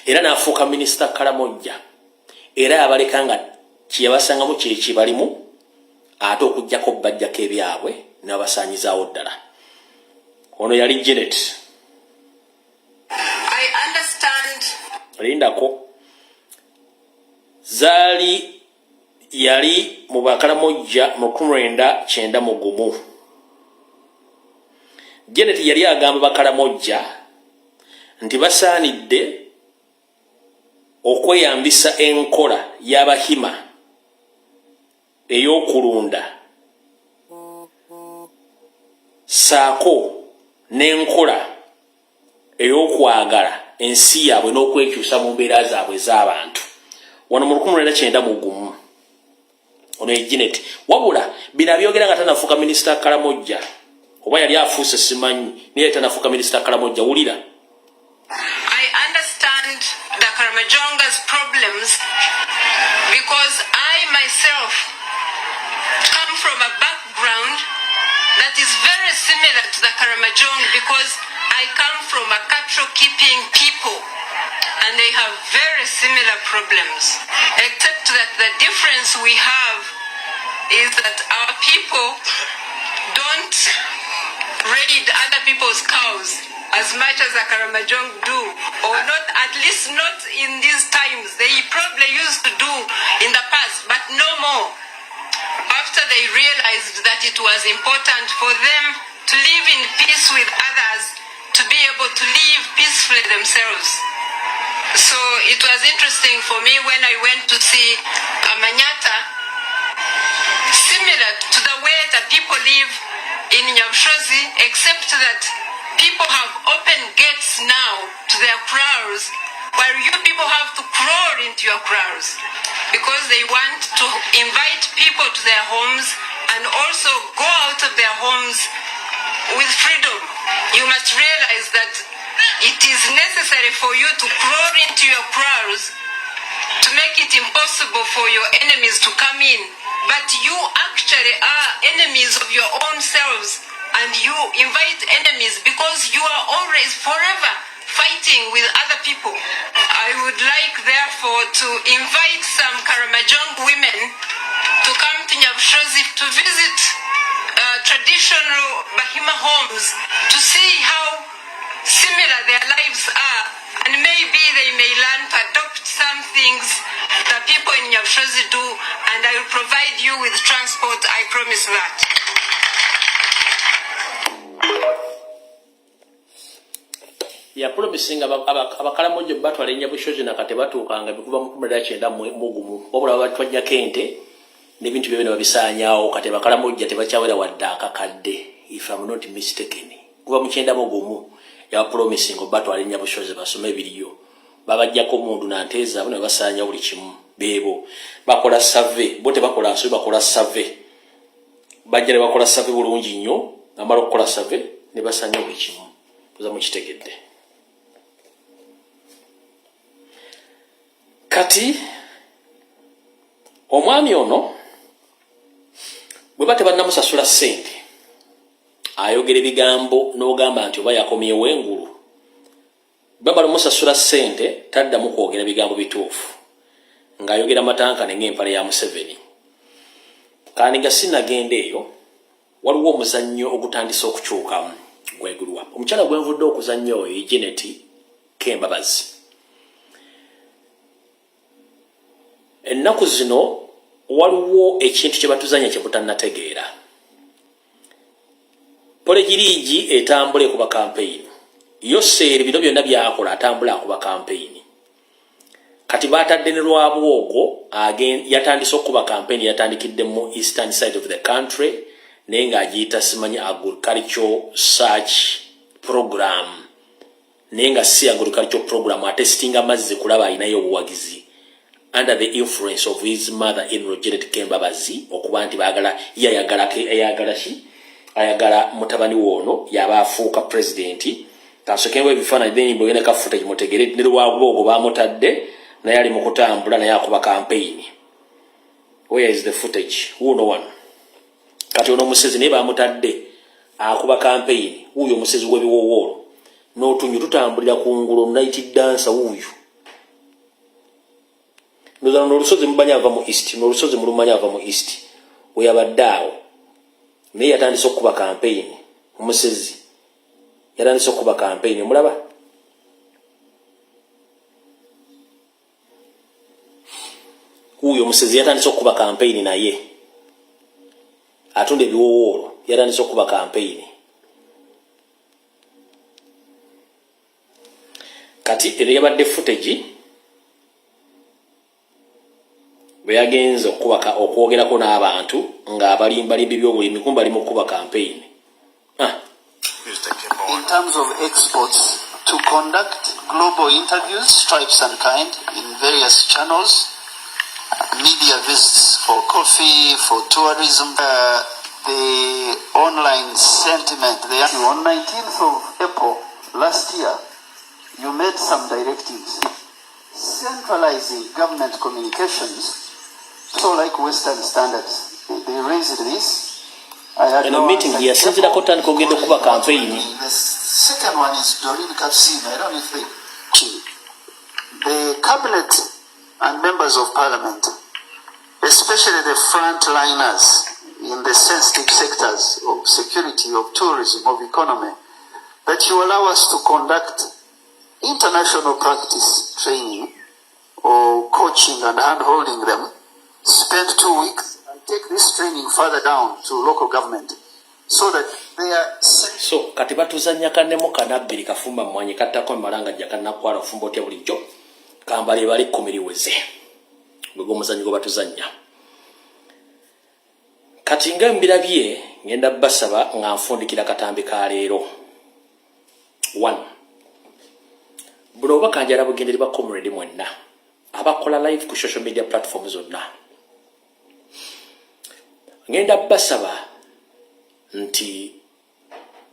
Speaker 1: era n'afuuka minisita Kkalamojja era yabaleka nga kyebasangamu kyeki balimu ate okuggyako bajjako ebyabwe n'abasaanyizaawo ddala. Ono yali Janet.
Speaker 7: I understand.
Speaker 1: Lindako. Zali yali mu Bakkalamojja mu 1991. Janet yali agamba Bakkalamojja nti basaanidde okweyambisa enkola y'Abahima ey'okulunda saako n'enkola ey'okwagala ensi yaabwe n'okwekyusa mu mbeera zaabwe ez'abantu wano mu 1991 ono Janet wabula bino abyogera nga tanafuuka minisita Karamojja oba yali afuuse simanyi naye tanafuuka minisita Karamojja wulira.
Speaker 7: I understand the Karamajonga's problems because I myself come from a background that is very similar to the Karamajong because I come from a cattle keeping people and they have very similar problems, except that the difference we have is that our people don't raid other people's cows as much as the Karamajong do, or not, at least not in these times. They probably used to do in the past, but no more. After they realized that it was important for them to live in peace with others, to be able to live peacefully themselves. So it was interesting for me when I went to see Amanyata, similar to the way that people live in Nyamshozi, except that people have open gates now to their kraals, while you people have to crawl into your kraals because they want to invite people to their homes and also go out of their homes with freedom. You must realize that it is necessary for you to crawl into your kraals to make it impossible for your enemies to come in. But you actually are enemies of your own selves, and you invite enemies because you are always forever fighting with other people. I would like therefore to invite some Karamajong women to come to Nyabshozi to visit traditional Bahima homes to see how similar their lives are, and maybe they may learn to adopt some things that people in Nyabshozi do, and I will provide you with transport, I promise that.
Speaker 1: Ya promising abakalamojo batwala Nyabushozi nakate batuukanga bikuva mu 1991 wabula batwajja kente n'ebintu byebyo babisaanyaawo kate bakalamojo tebakyawera wadde akakadde if I'm not mistaken kuva mu 1991 ya promising batwala Nyabushozi basome biriyo babajjako mundu nanteeza bano basaanya buli kimu bebo bakola survey bote bakola nsobi bakola survey bajjale bakola survey bulungi nnyo amala okukola survey ne basaanya buli kimu kuza mu kitegedde. Kati omwami ono bwe bate bannamusasula ssente ayogera ebigambo n'ogamba nti oba yakomyewo engulu baba lumusasula ssente taddamu kwogera bigambo bituufu ng'ayogera matankane ng'empale ya Museveni. Kandi nga sinagenda eyo waliwo omuzannyo ogutandise okukyukamu gwegulwa omukyala gwenvudde okuzannya oyo Janet Kembabazi. Ennaku zino waliwo ekintu kye batuzanya kye butannategeera. Polegirigi etambule kuba kampeyini yoseeri bino byonna byakola atambula kuba kampeyini kati batadde ne Lwabwogo yatandise okuba kampeyini yatandikidde mu eastern side of the country naye ng'agiyita simanyi agricultural search program naye nga si agricultural program atesitinga amazzi kulaba alinayo obuwagizi under the influence of his mother-in-law Janet Kembabazi okuba nti ayagala mutabani wono yaba afuuka presidenti kasokewe ebifaananyi then mbogenda ka footage mutegere ne Lwabwogo bamutadde naye ali mu kutambula naye akuba campaign. Where is the footage? Who no one? Kati ono musezi naye bamutadde akuba campaign huyo musezi w'ebiwowolo n'otunyu tutambulira ku ngulu night dancer huyo n'olusozi mubanya ava mu east n'olusozi mulumanya ava mu east weyabaddeawo naye yatandise okuba campaign omusezi yatandise okuba campaign mulaba huyo omusezi yatandise okuba campaign naye atunda ebiwowolo yatandise okuba campaign kati eri yabadde footage bwe yagenze okwogerako n'abantu ng'abalimbalimbi by'obulimi kumba ali mu kuba campaign.
Speaker 6: In terms of exports, to conduct global interviews, stripes and kind, in various channels, media visits for coffee, for tourism, the online sentiment. On 19th of April last year, you made some directives centralizing government communications, so like Western standards. They raised this. I had
Speaker 1: in a meeting here, since the Kotan Kogendo Kuba campaign.
Speaker 6: The second one is Doreen Kapsina. I don't know if the cabinet and members of parliament, especially the frontliners in the sensitive sectors of security, of tourism, of economy, that you allow us to conduct international practice training or coaching and hand-holding them, spend 2 weeks and take this training further down to local government so that they are...
Speaker 1: So, kati batuzanya kanemo kanabiri kafumba mwanyi katako malanga jakana kwala fumbo tia bulijjo kambali bali kumiriweze gwego muzanyi go batuzanya kati nga mbirabye ngenda basaba nga nfundikira katambi ka leero 1 buno bakanjala bugenderi ba comrade mwenna abakola live ku social media platforms zonna ngenda basaba nti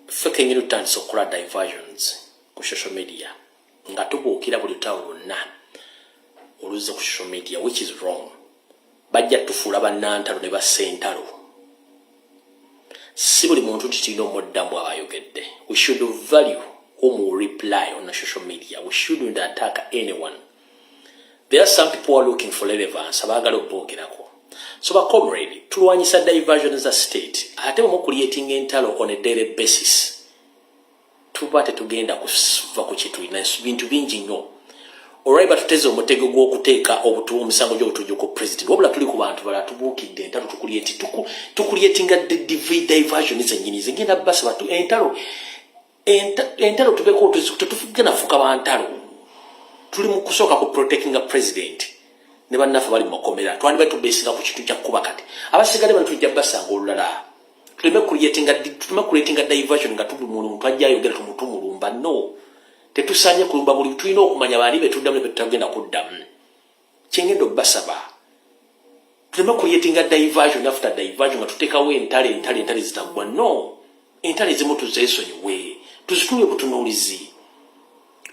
Speaker 1: feke ngiro tanso kola diversions ku social media nga tubuukira buli tawo lonna oluze ku social media, which is wrong. Bajja tufuula bannantalo ne basentalo. Si buli muntu tutino moddamu abayogedde. We should value whom we reply on the social media. We shouldn't attack anyone. There are some people who are looking for relevance. Abagala obogerako. So ba comrade, tulwanyisa diversion as a state. Ate mu creating entalo on a daily basis. Tubate tugenda kuva ku kitu ina bintu bingi nnyo. Alright, but tuteze omutego gw'okuteeka obutu omusango gy'obutujo ku president. Wabula tuli ku bantu bala tubuukidde entalo tukulietinga diversion zennyini zigenda basa batu entalo tubeko tutufugana fuka bantalo. Tuli mu kusooka ku protecting a president. Ne bannaffe bali mu komera. Twandi batu besinga ku kitu kya kuba kati. Abasigale bantu tujja basanga olulala. Tuleme creating diversion nga tuli muntu ajja ayogera tumutumulumba no. Tetusanye kulumba buli tulina okumanya bali betuddamu ne betagenda kuddamu. Kyengendo basaba. Tuleme creating diversion after diversion nga tutekawo entale zitagwa no. Entale zimu tuzeesonyiwe. Tuzitunye butunuulizi.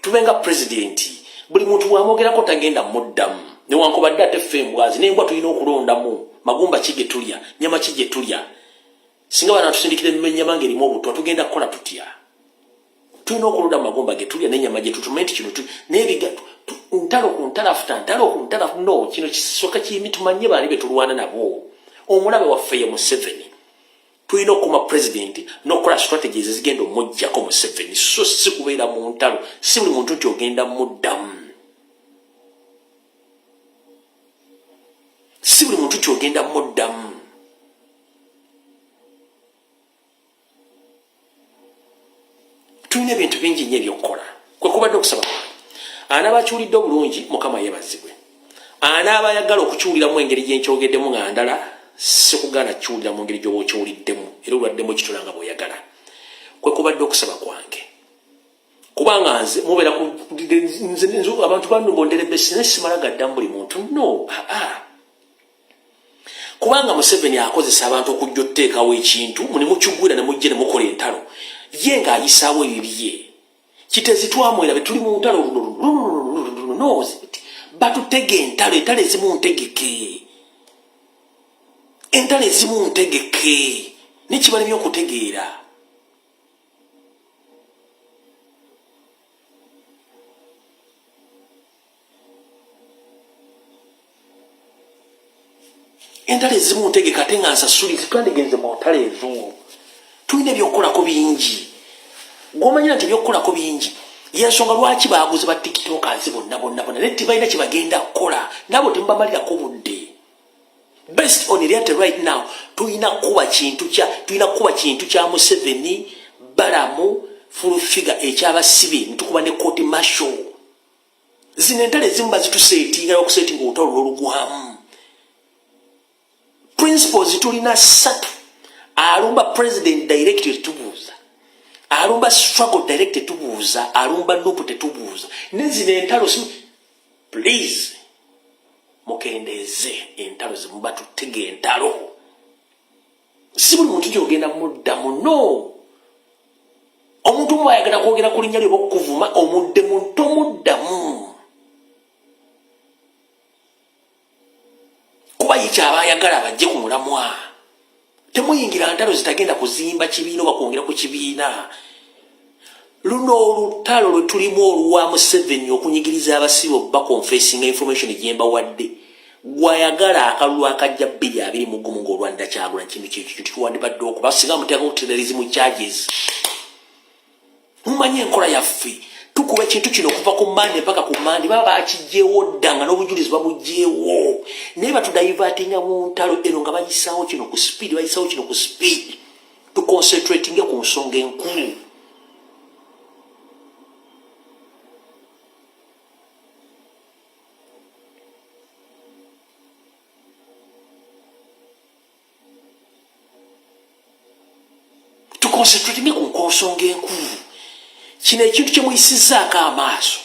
Speaker 1: Tubenga president. Buli muntu wamwogerako tagenda muddamu. Newankubadde ate ffe embwazi n'embwa tulina okulondamu. Magumba kige tulya, nyama kige tulya. Singa bana tusindikire nyama ngerimu obutwa tugenda kukola tutya. Tulina okulonda magumba ge tulya n'ennyama gye tutumenti kino n'ebiga ntalo ku ntalo afuta ntalo ku ntalo no kino kisoka kimi tumanye bali betulwana nabo. Omulabe waffe ye Museveni. Tulina okuma president n'okola strategies ezigenda omujjako Museveni so si kubeera mu ntalo si buli muntu nti ogenda muddamu. Si buli muntu nti ogenda muddamu. Tulina ebintu bingi nnyo ebyokukola. Kwe kubadde okusaba anaabakyulidde obulungi Mukama yeebazibwe. Anaabayagala okukyuliramu engeri gyenkyogeddemu nga ndala si kugaana kyulira mu ngeri gy'oba okyuliddemu era olwaddemu ekitula nga bw'oyagala. Kwe kubadde okusaba kwange. Kubanga nze mubeera abantu bannobondera bizinesi simala gaddamu buli muntu no. Kubanga Museveni akozesa abantu okujja otteekawo ekintu muni mukyugwira ne mujje ne mukola entalo. Ye ng'ayisaawo ebiye. Kitezi twamwera be tuli mu ntalo no. Batutege entalo ezimu ntegeke. Entalo ezimu ntegeke. Nekibalemye okutegeera. Entalo ezimu ntegeke ate nga nsasuli zitwandigenze mu ntalo ezo. Tulina ebyokukolako bingi. Gw'omanyira nti ebyokukolako bingi. Yensonga lwaki baaguze ba tiktokers bonna ne tibalina kye bagenda kukola. Nabo temubamalirako budde. Based on reality right now, tulina kuba kintu kya Museveni, Balamu, full figure ekyabasibe ntukuba ne court martial. Zino entale ezimu bazituseetinga okuseetinga olutalo olugwamu. principles tulina 3 alumba president direct tubuuza alumba struggle direct tubuuza alumba nopo tetubuuza nezine entalo please mukendeze entalo zimuba tutege entalo si buli muntu gyogenda mudda muno omuntu mwayagala kwogera ku linnya lye okuvuma omudde muntu omuddamu kuba yikyaba ayagala bajje ku mulamwa temuyingira ntalo zitagenda kuzimba kibiina oba kwongera ku kibiina luno olutalo lwe tulimu oluwa Museveni okunyigiriza abasibe bakonfesinga information gyemba wadde gwayagala akalulu akajja 221 ng'olwanda kyagula kintu kyekyo tuwandibadde okuba singa muteekako terrorism charges mumanye enkola yaffe tukuba ekintu kino okuva ku Mande mpaka ku Mande baba bakijjeewo ddanga n'obujulizi babugjeewo naye batudayivatinga mu ntalo eno nga bayisaawo kino ku speed bayisaawo kino ku speed tuconcentratinge ku nsonga enkulu tuconcentratinge ku nsonga enkulu kino ekintu kyemuyisizaako amaaso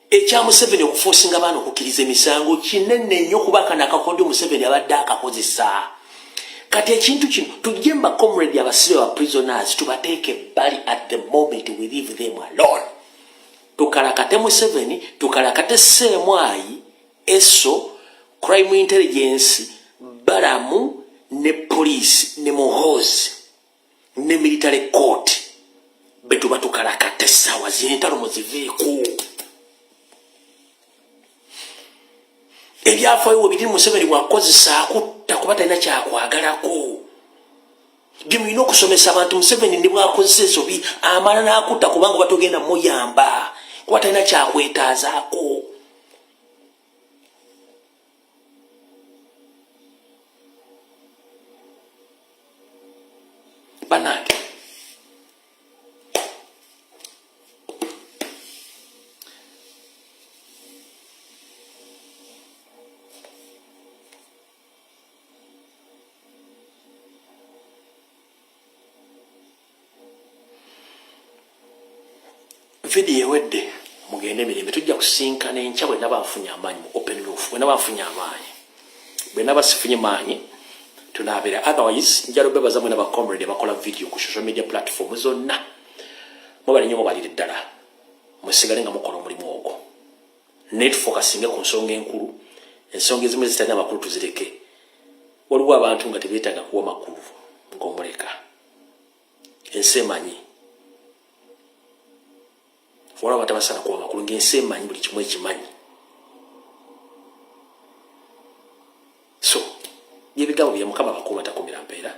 Speaker 1: ekya Museveni okufuusinga abaana okukkiriza emisango kinene nnyo kuba kano akakodyo Museveni abadde akakozesa kati ekintu kino tujje mba comrade abasibe ba prisoners tubateeke ebbali at the moment we leave them alone tukalakate Museveni tukalakate Ssemwayi eso crime intelligence balamu ne police ne muhoozi ne military court betu batukalakate sawa zinentalo muziveeko ebyafaayo biri Museveni bwakozesa akutta kuba talina kyakwagalako byemulina okusomesa abantu Museveni ne bwakozesa esobi amala n'akutta kubanga batogenda muyamba kuba talina kyakwetaazaako banange video ewedde mugende emirembe tujja kusinkana enkya bwe naba nfunye amaanyi mu open roof bwe naba nfunye amaanyi bwe naba sifunye maanyi tunabeera otherwise njalo bebaza mwe naba comrade bakola video ku social media platform zonna mubali nnyo mubalire ddala musigale nga mukola omulimu ogwo net focusinge ku nsonga enkulu ensonga ezimu zitalina amakulu tuzireke waliwo abantu nga tebeetaaga kuwa makulu ng'omuleka ensi emanyi wala batabasana kuwa makulu ng'ensi emanyi buli kimu ekimanyi so by'ebigambo bya Mukama bakuuma takumira mpeera